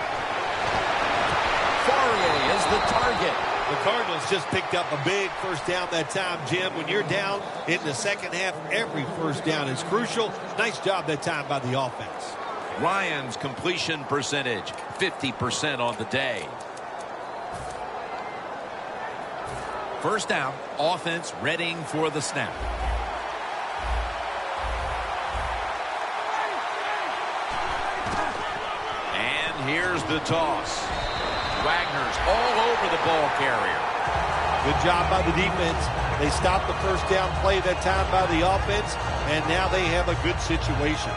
[SPEAKER 2] Fourier is the target.
[SPEAKER 3] The Cardinals just picked up a big first down that time, Jim. When you're down in the second half, every first down is crucial. Nice job that time by the offense.
[SPEAKER 1] Ryan's completion percentage, 50% on the day. First down, offense readying for the snap. And here's the toss. Wagner's all over the ball carrier.
[SPEAKER 3] Good job by the defense. They stopped the first down play that time by the offense, and now they have a good situation.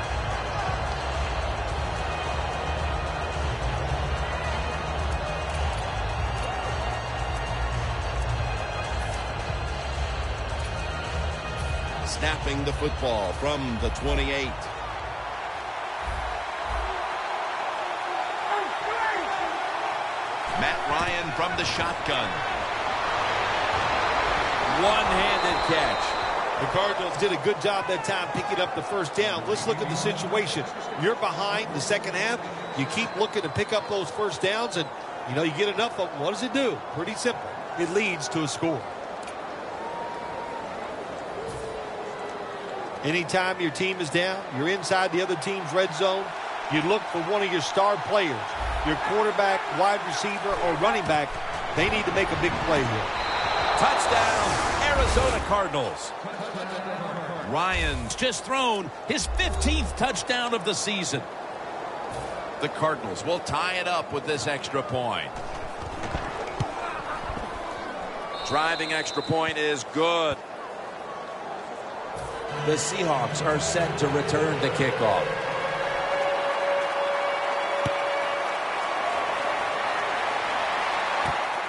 [SPEAKER 4] Snapping the football from the 28.
[SPEAKER 1] Matt Ryan from the shotgun. One-handed catch.
[SPEAKER 3] The Cardinals did a good job that time picking up the first down. Let's look at the situation. You're behind the second half. You keep looking to pick up those first downs, and, you get enough of them. What does it do? Pretty simple. It leads to a score. Anytime your team is down, you're inside the other team's red zone, you look for one of your star players, your quarterback, wide receiver, or running back. They need to make a big play here.
[SPEAKER 1] Touchdown, Arizona Cardinals. Ryan's just thrown his 15th touchdown of the season. The Cardinals will tie it up with this extra point. Driving extra point is good. The Seahawks are set to return the kickoff.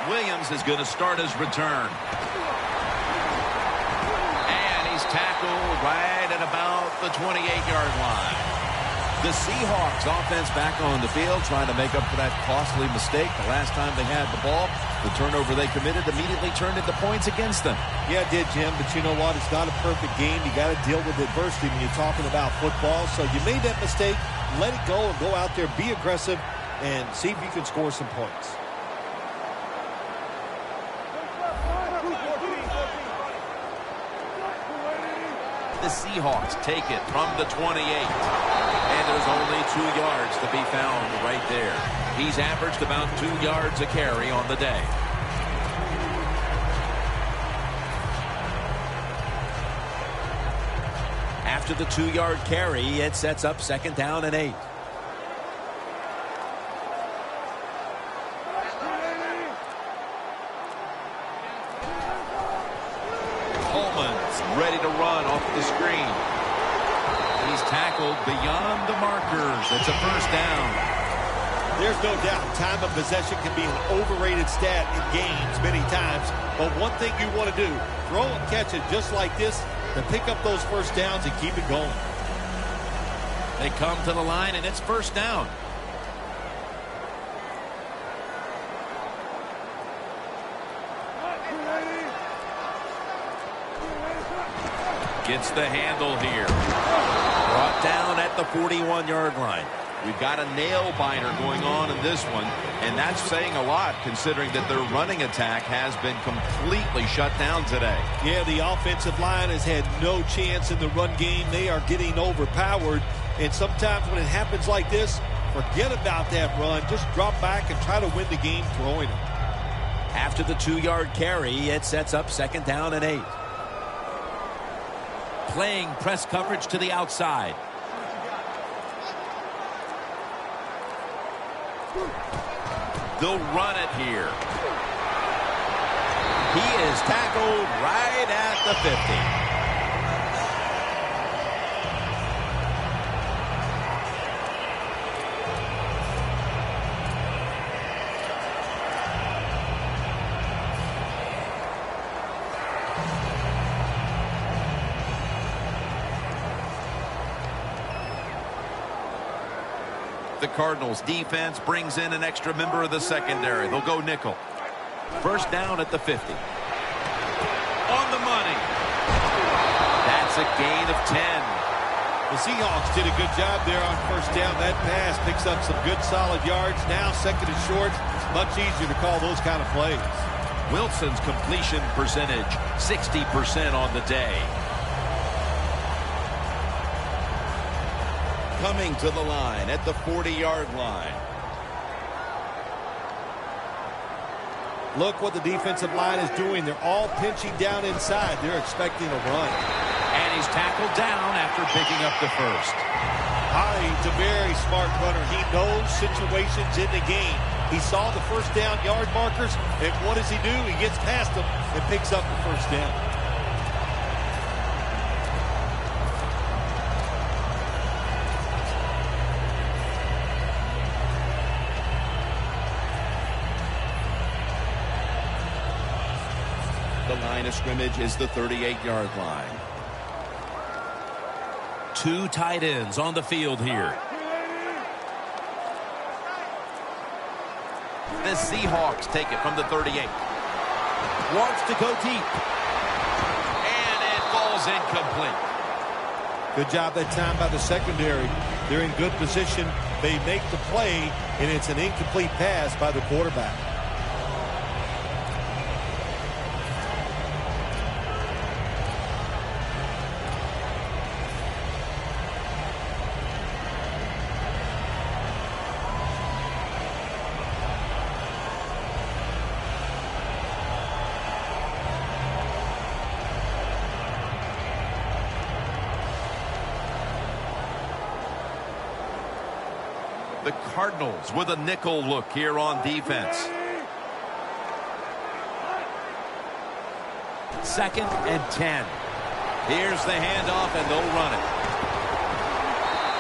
[SPEAKER 1] Williams is going to start his return. And he's tackled right at about the 28-yard line. The Seahawks offense back on the field trying to make up for that costly mistake. The last time they had the ball, the turnover they committed immediately turned into points against them.
[SPEAKER 3] Yeah, it did, Jim, but you know what? It's not a perfect game. You got to deal with adversity when you're talking about football. So you made that mistake, let it go, and go out there, be aggressive, and see if you can score some points.
[SPEAKER 1] The Seahawks take it from the 28. And there's only 2 yards to be found right there. He's averaged about 2 yards a carry on the day. After the 2-yard carry, it sets up second down and 8. Coleman's ready to run off the screen. He's tackled beyond the markers. It's a first down.
[SPEAKER 3] There's no doubt time of possession can be an overrated stat in games many times. But one thing you want to do, throw and catch it just like this to pick up those first downs and keep it going.
[SPEAKER 1] They come to the line, and it's first down. Gets the handle here. Brought down at the 41-yard line. We've got a nail-biter going on in this one, and that's saying a lot considering that their running attack has been completely shut down today.
[SPEAKER 3] Yeah, the offensive line has had no chance in the run game. They are getting overpowered, and sometimes when it happens like this, forget about that run. Just drop back and try to win the game throwing them.
[SPEAKER 1] After the 2-yard carry, it sets up second down and 8. Playing press coverage to the outside. They'll run it here. He is tackled right at the 50. The Cardinals defense brings in an extra member of the secondary. They'll go nickel. First down at the 50. On the money. That's a gain of 10.
[SPEAKER 3] The Seahawks did a good job there on first down. That pass picks up some good solid yards. Now second and short. It's much easier to call those kind of plays.
[SPEAKER 1] Wilson's completion percentage, 60% on the day.
[SPEAKER 4] Coming to the line at the 40-yard line.
[SPEAKER 3] Look what the defensive line is doing. They're all pinching down inside. They're expecting a run.
[SPEAKER 1] And he's tackled down after picking up the first.
[SPEAKER 3] He's a very smart runner. He knows situations in the game. He saw the first down yard markers, and what does he do? He gets past them and picks up the first down.
[SPEAKER 4] The line of scrimmage is the 38-yard line.
[SPEAKER 1] Two tight ends on the field here. The Seahawks take it from the 38. Wants to go deep. And it falls incomplete.
[SPEAKER 3] Good job that time by the secondary. They're in good position. They make the play, and it's an incomplete pass by the quarterback.
[SPEAKER 1] The Cardinals with a nickel look here on defense. Second and 10. Here's the handoff, and they'll run it.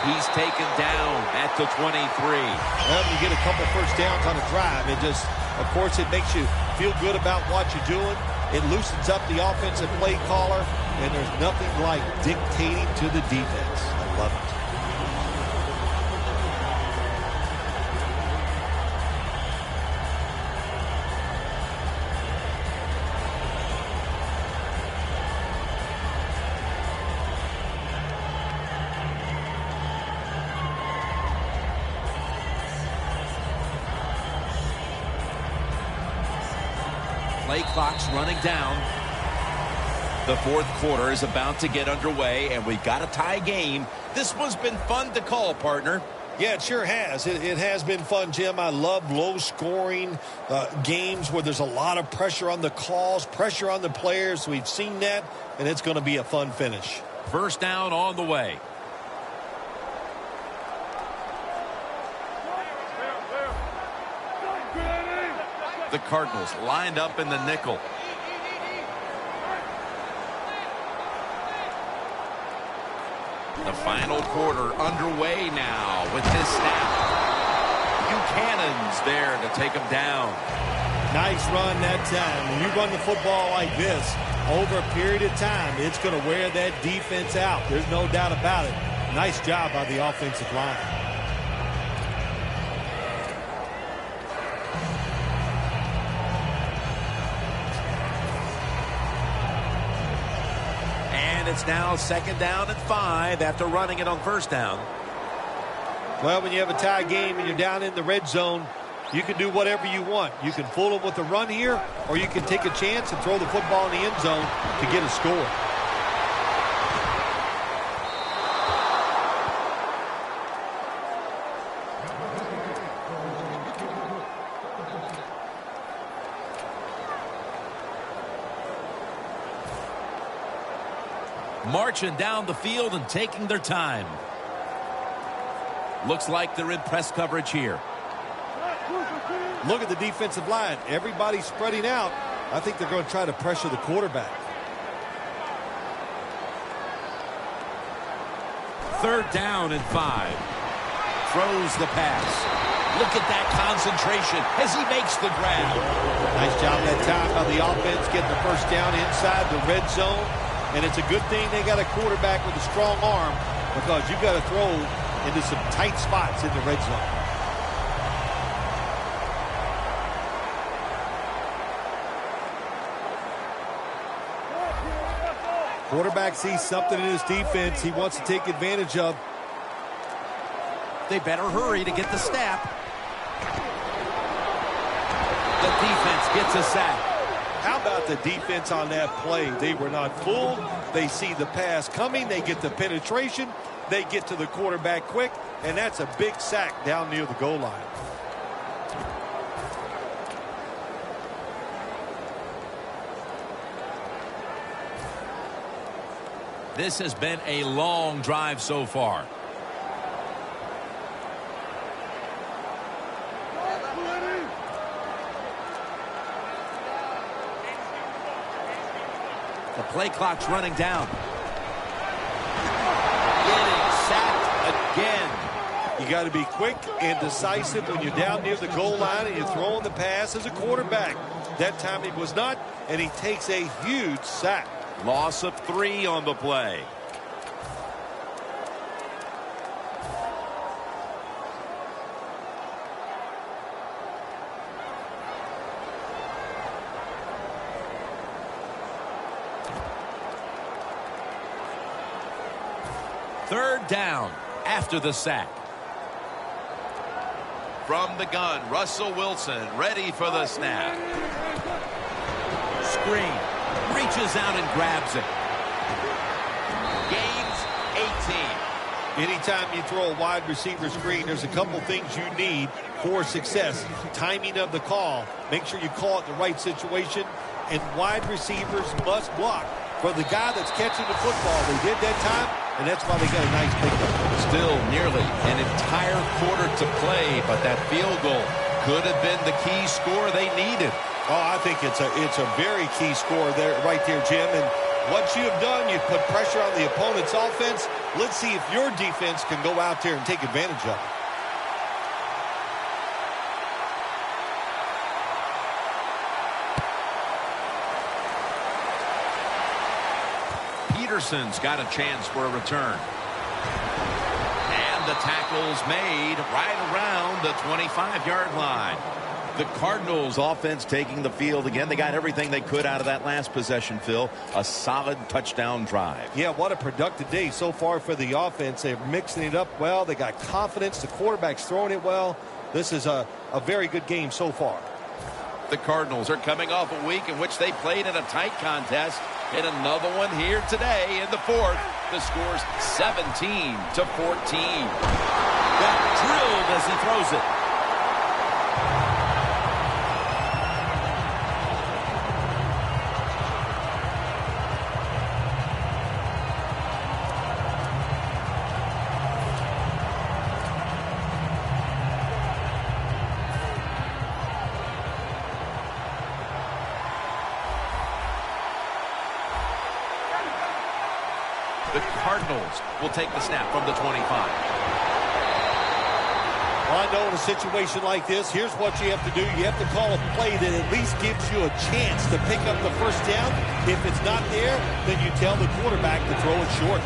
[SPEAKER 1] He's taken down at the 23.
[SPEAKER 3] Well, you get a couple first downs on a drive. It just, of course, it makes you feel good about what you're doing. It loosens up the offensive play caller, and there's nothing like dictating to the defense. I love it.
[SPEAKER 1] Play clock's running down. The fourth quarter is about to get underway, and we've got a tie game. This one's been fun to call, partner.
[SPEAKER 3] Yeah, it sure has. It has been fun, Jim. I love low-scoring games where there's a lot of pressure on the calls, pressure on the players. We've seen that, and it's going to be a fun finish.
[SPEAKER 1] First down on the way. The Cardinals lined up in the nickel. The final quarter underway now with this snap. Buchanan's there to take him down.
[SPEAKER 3] Nice run that time. When you run the football like this over a period of time, it's going to wear that defense out. There's no doubt about it. Nice job by the offensive line.
[SPEAKER 1] It's now second down and 5 after running it on first down.
[SPEAKER 3] Well, when you have a tie game and you're down in the red zone, you can do whatever you want. You can fool them with a run here, or you can take a chance and throw the football in the end zone to get a score.
[SPEAKER 1] Marching down the field and taking their time. Looks like they're in press coverage here.
[SPEAKER 3] Look at the defensive line. Everybody's spreading out. I think they're going to try to pressure the quarterback.
[SPEAKER 1] Third down and 5. Throws the pass. Look at that concentration as he makes the grab.
[SPEAKER 3] Nice job that time by the offense getting the first down inside the red zone. And it's a good thing they got a quarterback with a strong arm, because you've got to throw into some tight spots in the red zone. Quarterback sees something in his defense he wants to take advantage of.
[SPEAKER 1] They better hurry to get the snap. The defense gets a sack.
[SPEAKER 3] How about the defense on that play? They were not fooled. They see the pass coming. They get the penetration. They get to the quarterback quick. And that's a big sack down near the goal line.
[SPEAKER 1] This has been a long drive so far. The play clock's running down.
[SPEAKER 2] Getting sacked again.
[SPEAKER 3] You got to be quick and decisive when you're down near the goal line and you're throwing the pass as a quarterback. That time he was not, and he takes a huge sack.
[SPEAKER 1] Loss of 3 on the play. Third down after the sack.
[SPEAKER 2] From the gun, Russell Wilson ready for the snap.
[SPEAKER 1] Screen. Reaches out and grabs it.
[SPEAKER 2] Gains 18.
[SPEAKER 3] Anytime you throw a wide receiver screen, there's a couple things you need for success. Timing of the call. Make sure you call it the right situation. And wide receivers must block for the guy that's catching the football. They did that time, and that's why they got a nice pickup.
[SPEAKER 2] Still nearly an entire quarter to play, but that field goal could have been the key score they needed.
[SPEAKER 3] Oh, I think it's a very key score there, right there, Jim. And what you have done, you put pressure on the opponent's offense. Let's see if your defense can go out there and take advantage of it.
[SPEAKER 1] Peterson's got a chance for a return. And the tackle's made right around the 25-yard line.
[SPEAKER 2] The Cardinals offense taking the field again. They got everything they could out of that last possession, Phil. A solid touchdown drive.
[SPEAKER 3] Yeah, what a productive day so far for the offense. They're mixing it up well. They got confidence. The quarterback's throwing it well. This is a very good game so far.
[SPEAKER 2] The Cardinals are coming off a week in which they played in a tight contest. And another one here today in the fourth. The score's 17-14.
[SPEAKER 1] Got drilled as he throws it. The Cardinals will take the snap from the 25.
[SPEAKER 3] Well, I know in a situation like this, here's what you have to do. You have to call a play that at least gives you a chance to pick up the first down. If it's not there, then you tell the quarterback to throw it short.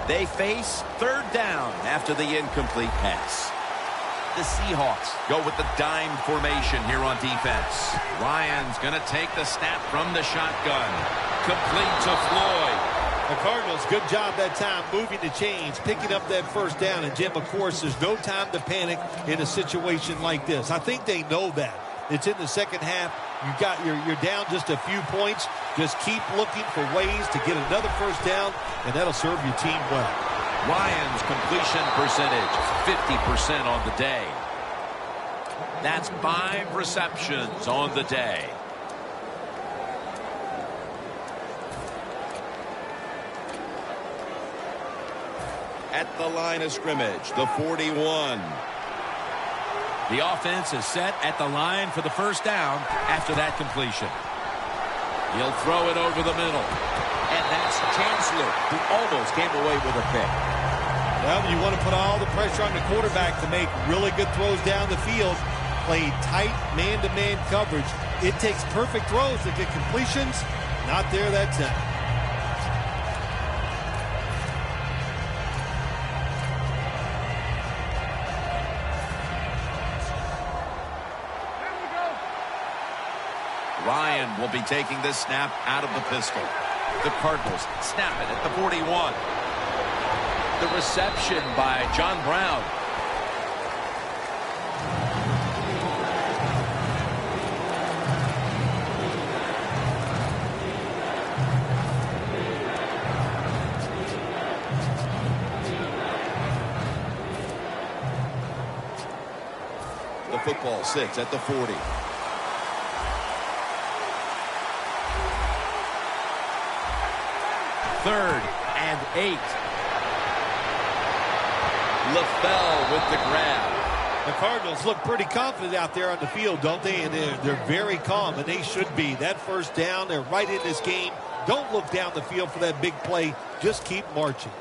[SPEAKER 1] They face third down after the incomplete pass. The Seahawks go with the dime formation here on defense. Ryan's going to take the snap from the shotgun. Complete to Floyd.
[SPEAKER 3] The Cardinals, good job that time moving the chains, picking up that first down. And, Jim, of course, there's no time to panic in a situation like this. I think they know that. It's in the second half. You're down just a few points. Just keep looking for ways to get another first down, and that'll serve your team well.
[SPEAKER 1] Ryan's completion percentage, 50% on the day. That's 5 receptions on the day.
[SPEAKER 2] At the line of scrimmage, the 41.
[SPEAKER 1] The offense is set at the line for the first down after that completion. He'll throw it over the middle.
[SPEAKER 2] And that's Chancellor, who almost came away with a pick.
[SPEAKER 3] Well, you want to put all the pressure on the quarterback to make really good throws down the field, play tight man-to-man coverage. It takes perfect throws to get completions. Not there that time.
[SPEAKER 1] Ryan will be taking this snap out of the pistol. The Cardinals snap it at the 41. The reception by John Brown.
[SPEAKER 4] The football sits at the 40.
[SPEAKER 1] Third and 8. LaFell with the grab.
[SPEAKER 3] The Cardinals look pretty confident out there on the field, don't they? And they're very calm, and they should be. That first down, they're right in this game. Don't look down the field for that big play. Just keep marching.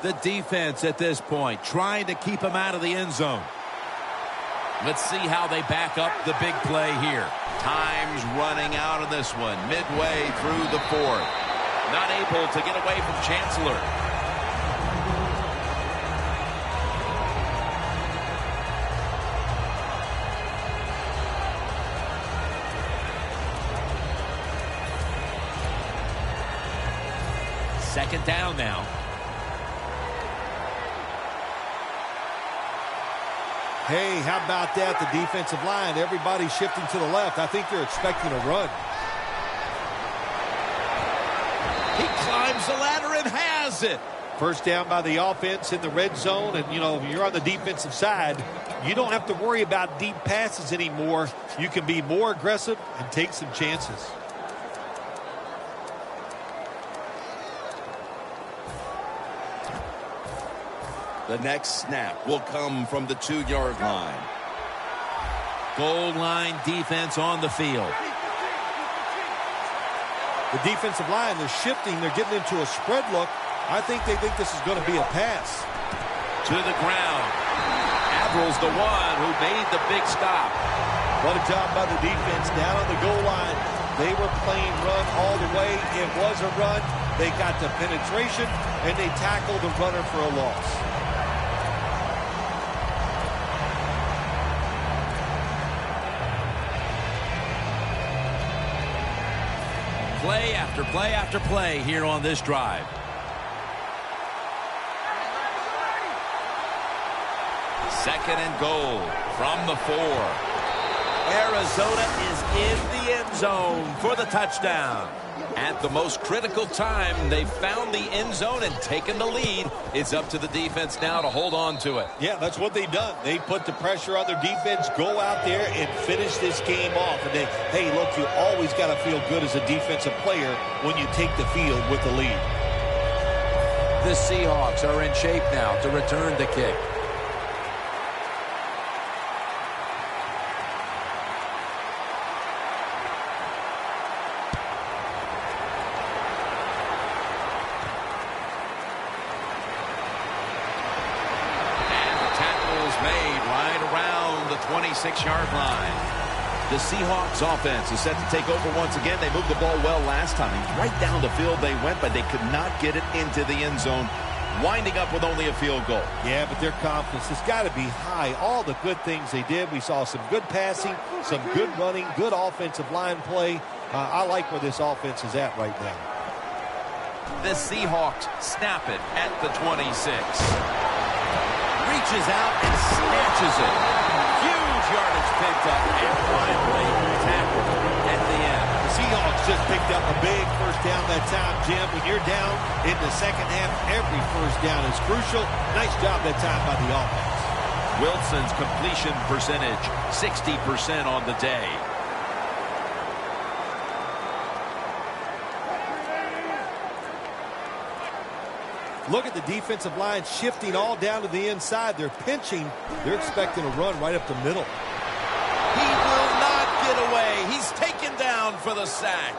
[SPEAKER 1] The defense at this point trying to keep him out of the end zone. Let's see how they back up the big play here. Time's running out on this one. Midway through the fourth. Not able to get away from Chancellor. Second down now.
[SPEAKER 3] Hey, how about that? The defensive line, everybody shifting to the left. I think they're expecting a run.
[SPEAKER 1] He climbs the ladder and has it.
[SPEAKER 3] First down by the offense in the red zone. And, you know, if you're on the defensive side, you don't have to worry about deep passes anymore. You can be more aggressive and take some chances.
[SPEAKER 4] The next snap will come from the 2-yard line.
[SPEAKER 1] Goal line defense on the field.
[SPEAKER 3] The defensive line, they're shifting. They're getting into a spread look. I think they think this is going to be a pass.
[SPEAKER 1] To the ground. Avril's the one who made the big stop.
[SPEAKER 3] What a job by the defense down on the goal line. They were playing run all the way. It was a run. They got the penetration, and they tackled the runner for a loss.
[SPEAKER 1] Play after play after play here on this drive. Second and goal from the 4. Arizona is in the end zone for the touchdown. At the most critical time, they found the end zone and taken the lead. It's up to the defense now to hold on to it.
[SPEAKER 3] Yeah, that's what they've done. They put the pressure on their defense, go out there and finish this game off. And hey, look, you always got to feel good as a defensive player when you take the field with the lead.
[SPEAKER 1] The Seahawks are in shape now to return the kick. Made right around the 26-yard line. The Seahawks offense is set to take over once again. They moved the ball well last time. Right down the field they went, but they could not get it into the end zone, winding up with only a field goal.
[SPEAKER 3] Yeah, but their confidence has got to be high. All the good things they did. We saw some good passing, some good running, good offensive line play. I like where this offense is at right now.
[SPEAKER 1] The Seahawks snap it at the 26. Reaches out and snatches it. Huge yardage picked up and finally tackled at the end.
[SPEAKER 3] The Seahawks just picked up a big first down that time, Jim. When you're down in the second half, every first down is crucial. Nice job that time by the offense.
[SPEAKER 1] Wilson's completion percentage, 60% on the day.
[SPEAKER 3] Look at the defensive line shifting all down to the inside. They're pinching. They're expecting a run right up the middle.
[SPEAKER 1] He will not get away. He's taken down for the sack.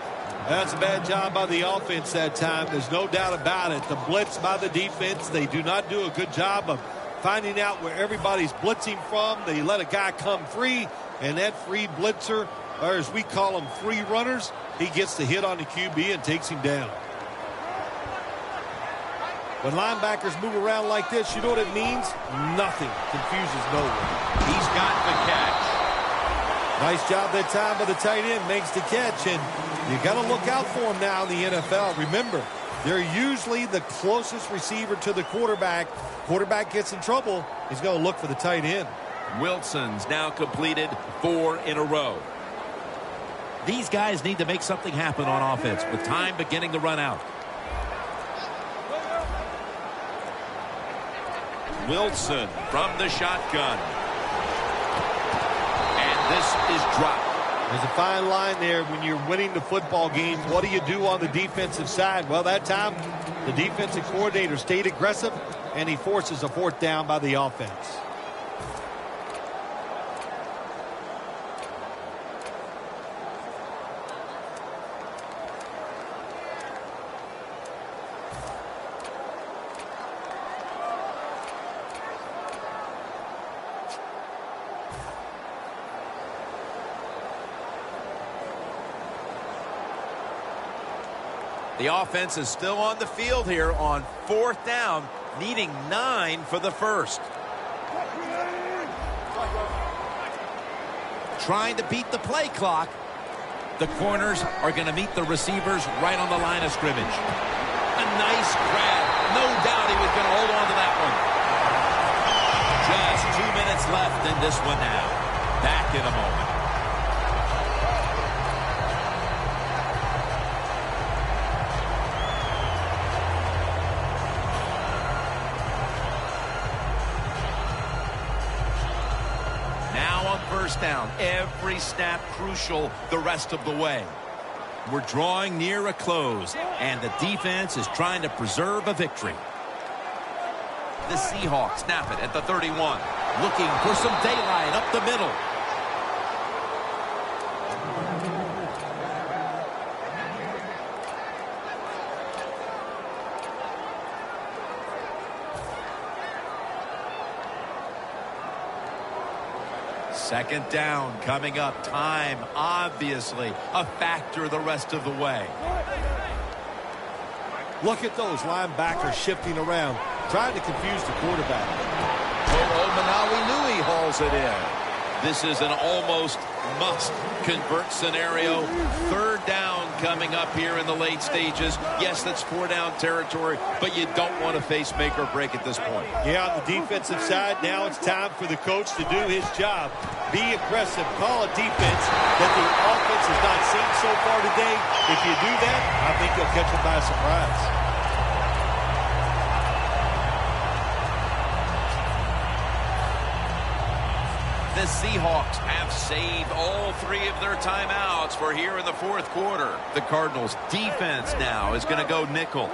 [SPEAKER 3] That's a bad job by the offense that time. There's no doubt about it. The blitz by the defense, they do not do a good job of finding out where everybody's blitzing from. They let a guy come free, and that free blitzer, or as we call them, free runners, he gets the hit on the QB and takes him down. When linebackers move around like this, you know what it means? Nothing. Confuses no one.
[SPEAKER 2] He's got the catch.
[SPEAKER 3] Nice job that time by the tight end. Makes the catch, and you got to look out for him now in the NFL. Remember, they're usually the closest receiver to the quarterback. Quarterback gets in trouble, he's going to look for the tight end.
[SPEAKER 2] Wilson's now completed 4 in a row.
[SPEAKER 1] These guys need to make something happen on offense with time beginning to run out.
[SPEAKER 2] Wilson from the shotgun. And this is dropped.
[SPEAKER 3] There's a fine line there when you're winning the football game. What do you do on the defensive side? Well, that time the defensive coordinator stayed aggressive, and he forces a 4th down by the offense.
[SPEAKER 1] The offense is still on the field here on 4th down, needing 9 for the first. Trying to beat the play clock. The corners are going to meet the receivers right on the line of scrimmage. A nice grab. No doubt he was going to hold on to that one. Just 2 minutes left in this one now. Back in a moment. First down. Every snap crucial the rest of the way. We're drawing near a close, and the defense is trying to preserve a victory. The Seahawks snap it at the 31. Looking for some daylight up the middle. Second down coming up. Time, obviously, a factor the rest of the way.
[SPEAKER 3] Look at those linebackers shifting around, trying to confuse the quarterback.
[SPEAKER 2] Manawi Nui hauls it in. This is an almost must-convert scenario. 3rd down coming up here in the late stages. Yes, that's 4-down territory, but you don't want to face make or break at this point.
[SPEAKER 3] Yeah, on the defensive side, now it's time for the coach to do his job. Be aggressive. Call a defense that the offense has not seen so far today. If you do that, I think you'll catch them by surprise.
[SPEAKER 1] The Seahawks have saved all 3 of their timeouts for here in the 4th quarter. The Cardinals' defense now is going to go nickel.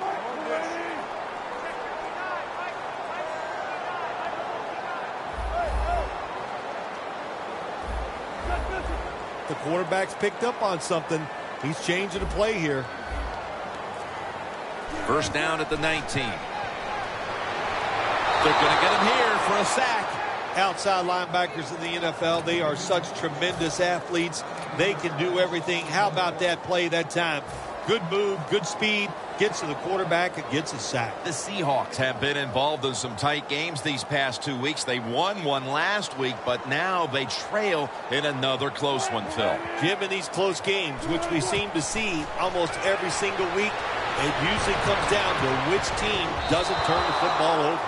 [SPEAKER 3] The quarterback's picked up on something. He's changing the play here.
[SPEAKER 1] First down at the 19. They're going to get him here for a sack.
[SPEAKER 3] Outside linebackers in the NFL, they are such tremendous athletes. They can do everything. How about that play that time? Good move, good speed, gets to the quarterback and gets a sack.
[SPEAKER 1] The Seahawks have been involved in some tight games these past 2 weeks. They won one last week, but now they trail in another close one, Phil.
[SPEAKER 3] Jim, in these close games, which we seem to see almost every single week, it usually comes down to which team doesn't turn the football over.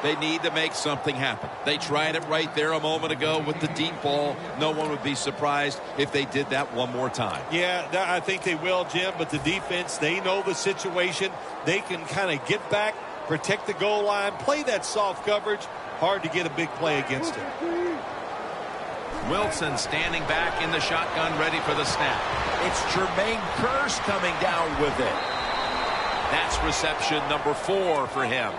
[SPEAKER 1] They need to make something happen. They tried it right there a moment ago with the deep ball. No one would be surprised if they did that one more time.
[SPEAKER 3] Yeah, I think they will, Jim, but the defense, they know the situation. They can kind of get back, protect the goal line, play that soft coverage. Hard to get a big play against it.
[SPEAKER 1] Wilson standing back in the shotgun, ready for the snap. It's Jermaine Kearse coming down with it. That's reception number 4 for him.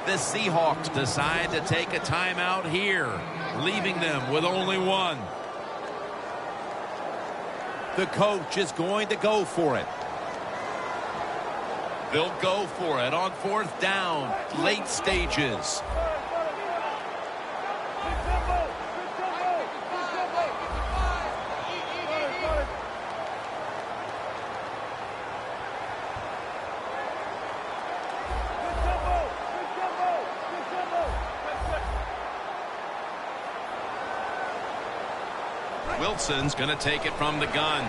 [SPEAKER 1] The Seahawks decide to take a timeout here, leaving them with only 1. The coach is going to go for it. They'll go for it on 4th down, late stages. Wilson's going to take it from the gun.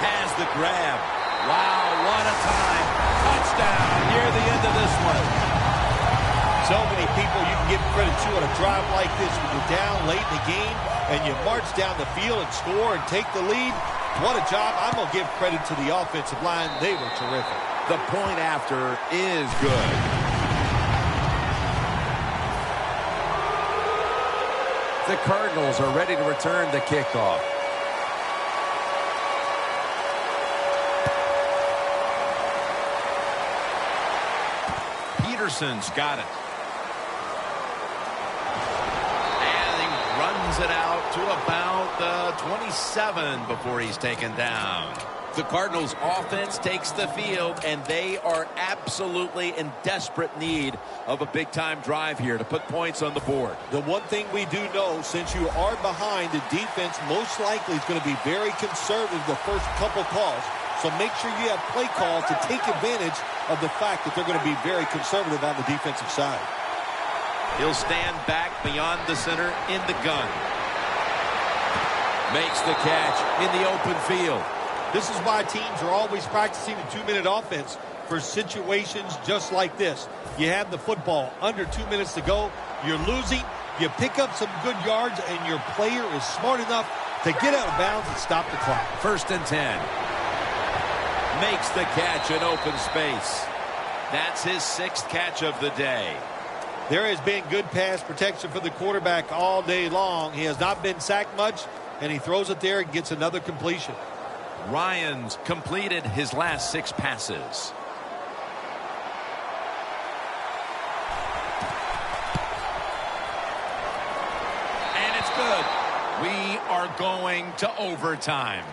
[SPEAKER 1] Has the grab. Wow, what a time. Touchdown near the end of this one.
[SPEAKER 3] So many people you can give credit to on a drive like this when you're down late in the game and you march down the field and score and take the lead. What a job. I'm going to give credit to the offensive line. They were terrific.
[SPEAKER 1] The point after is good. The Cardinals are ready to return the kickoff. Peterson's got it. And he runs it out to about the 27 before he's taken down.
[SPEAKER 2] The Cardinals offense takes the field, and they are absolutely in desperate need of a big-time drive here to put points on the board.
[SPEAKER 3] The one thing we do know, since you are behind, the defense most likely is going to be very conservative the first couple calls. So make sure you have play calls to take advantage of the fact that they're going to be very conservative on the defensive side.
[SPEAKER 1] He'll stand back beyond the center in the gun. Makes the catch in the open field.
[SPEAKER 3] This is why teams are always practicing the 2-minute offense for situations just like this. You have the football under 2 minutes to go. You're losing. You pick up some good yards, and your player is smart enough to get out of bounds and stop the clock.
[SPEAKER 1] 1st and 10. Makes the catch in open space. That's his 6th catch of the day.
[SPEAKER 3] There has been good pass protection for the quarterback all day long. He has not been sacked much, and he throws it there and gets another completion.
[SPEAKER 1] Ryan's completed his last 6 passes. And it's good. We are going to overtime.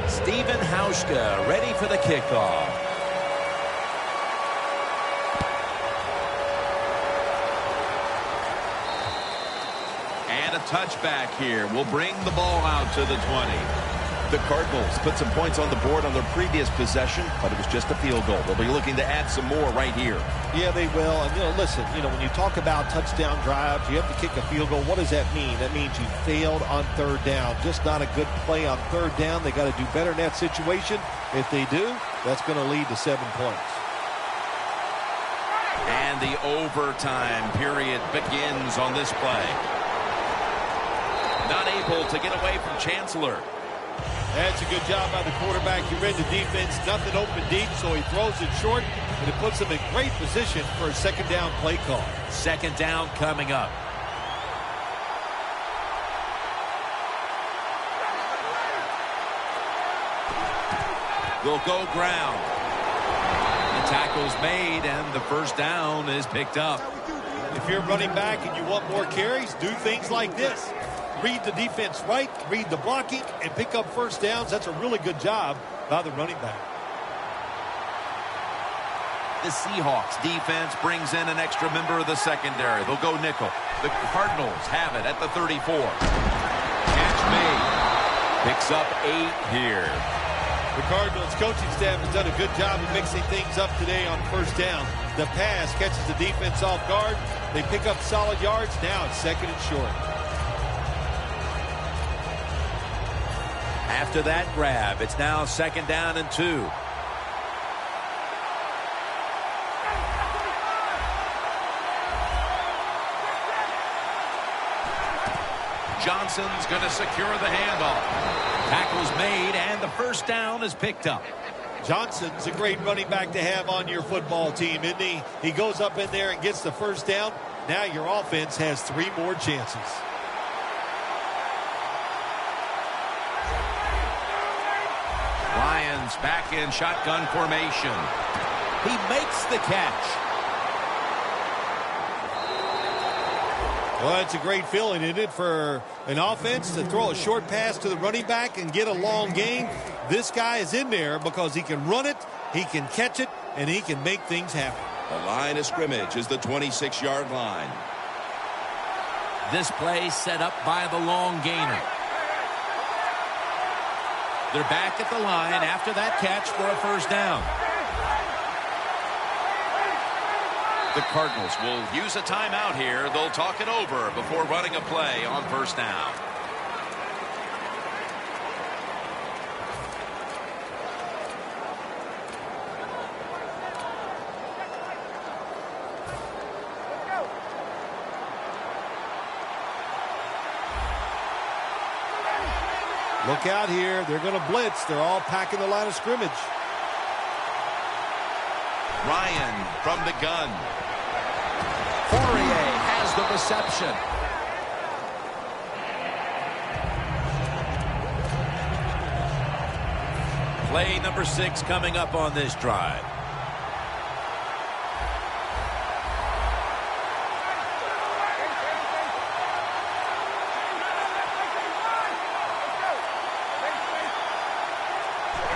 [SPEAKER 1] Steven Hauschka ready for the kickoff. And a touchback here will bring the ball out to the 20.
[SPEAKER 2] The Cardinals put some points on the board on their previous possession, but it was just a field goal. They'll be looking to add some more right here.
[SPEAKER 3] Yeah, they will. And, listen, when you talk about touchdown drives, you have to kick a field goal. What does that mean? That means you failed on 3rd down. Just not a good play on 3rd down. They got to do better in that situation. If they do, that's going to lead to 7 points.
[SPEAKER 1] And the overtime period begins on this play. Not able to get away from Chancellor.
[SPEAKER 3] That's a good job by the quarterback. He read the defense, nothing open deep, so he throws it short, and it puts him in great position for a 2nd down play call.
[SPEAKER 1] 2nd down coming up. They'll go ground. The tackle's made, and the 1st down is picked up.
[SPEAKER 3] If you're running back and you want more carries, do things like this. Read the defense right, read the blocking, and pick up 1st downs. That's a really good job by the running back.
[SPEAKER 1] The Seahawks defense brings in an extra member of the secondary. They'll go nickel. The Cardinals have it at the 34. Catch made. Picks up 8 here.
[SPEAKER 3] The Cardinals coaching staff has done a good job of mixing things up today on 1st down. The pass catches the defense off guard. They pick up solid yards. Now it's 2nd and short.
[SPEAKER 1] After that grab, it's now 2nd down and 2. Johnson's going to secure the handoff. Tackle's made, and the 1st down is picked up.
[SPEAKER 3] Johnson's a great running back to have on your football team, isn't he? He goes up in there and gets the 1st down. Now your offense has 3 more chances.
[SPEAKER 2] Lions back in shotgun formation. He makes the catch.
[SPEAKER 3] Well, that's a great feeling, isn't it, for an offense to throw a short pass to the running back and get a long gain. This guy is in there because he can run it, he can catch it, and he can make things happen.
[SPEAKER 4] The line of scrimmage is the 26-yard line.
[SPEAKER 1] This play set up by the long gainer. They're back at the line after that catch for a first down. The Cardinals will use a timeout here. They'll talk it over before running a play on first down.
[SPEAKER 3] Look out here. They're going to blitz. They're all packing the line of scrimmage.
[SPEAKER 2] Ryan from the gun. Fourier has the reception.
[SPEAKER 1] Play number 6 coming up on this drive.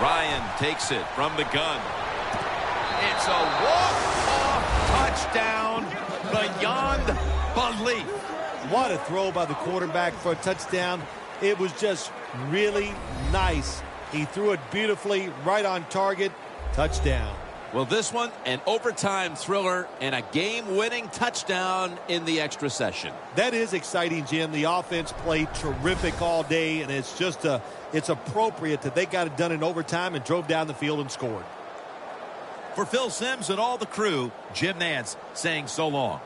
[SPEAKER 2] Ryan takes it from the gun. It's a walk-off touchdown beyond belief.
[SPEAKER 3] What a throw by the quarterback for a touchdown. It was just really nice. He threw it beautifully, right on target. Touchdown.
[SPEAKER 1] Well, this one, an overtime thriller and a game-winning touchdown in the extra session.
[SPEAKER 3] That is exciting, Jim. The offense played terrific all day, and it's just it's appropriate that they got it done in overtime and drove down the field and scored.
[SPEAKER 1] For Phil Simms and all the crew, Jim Nantz saying so long.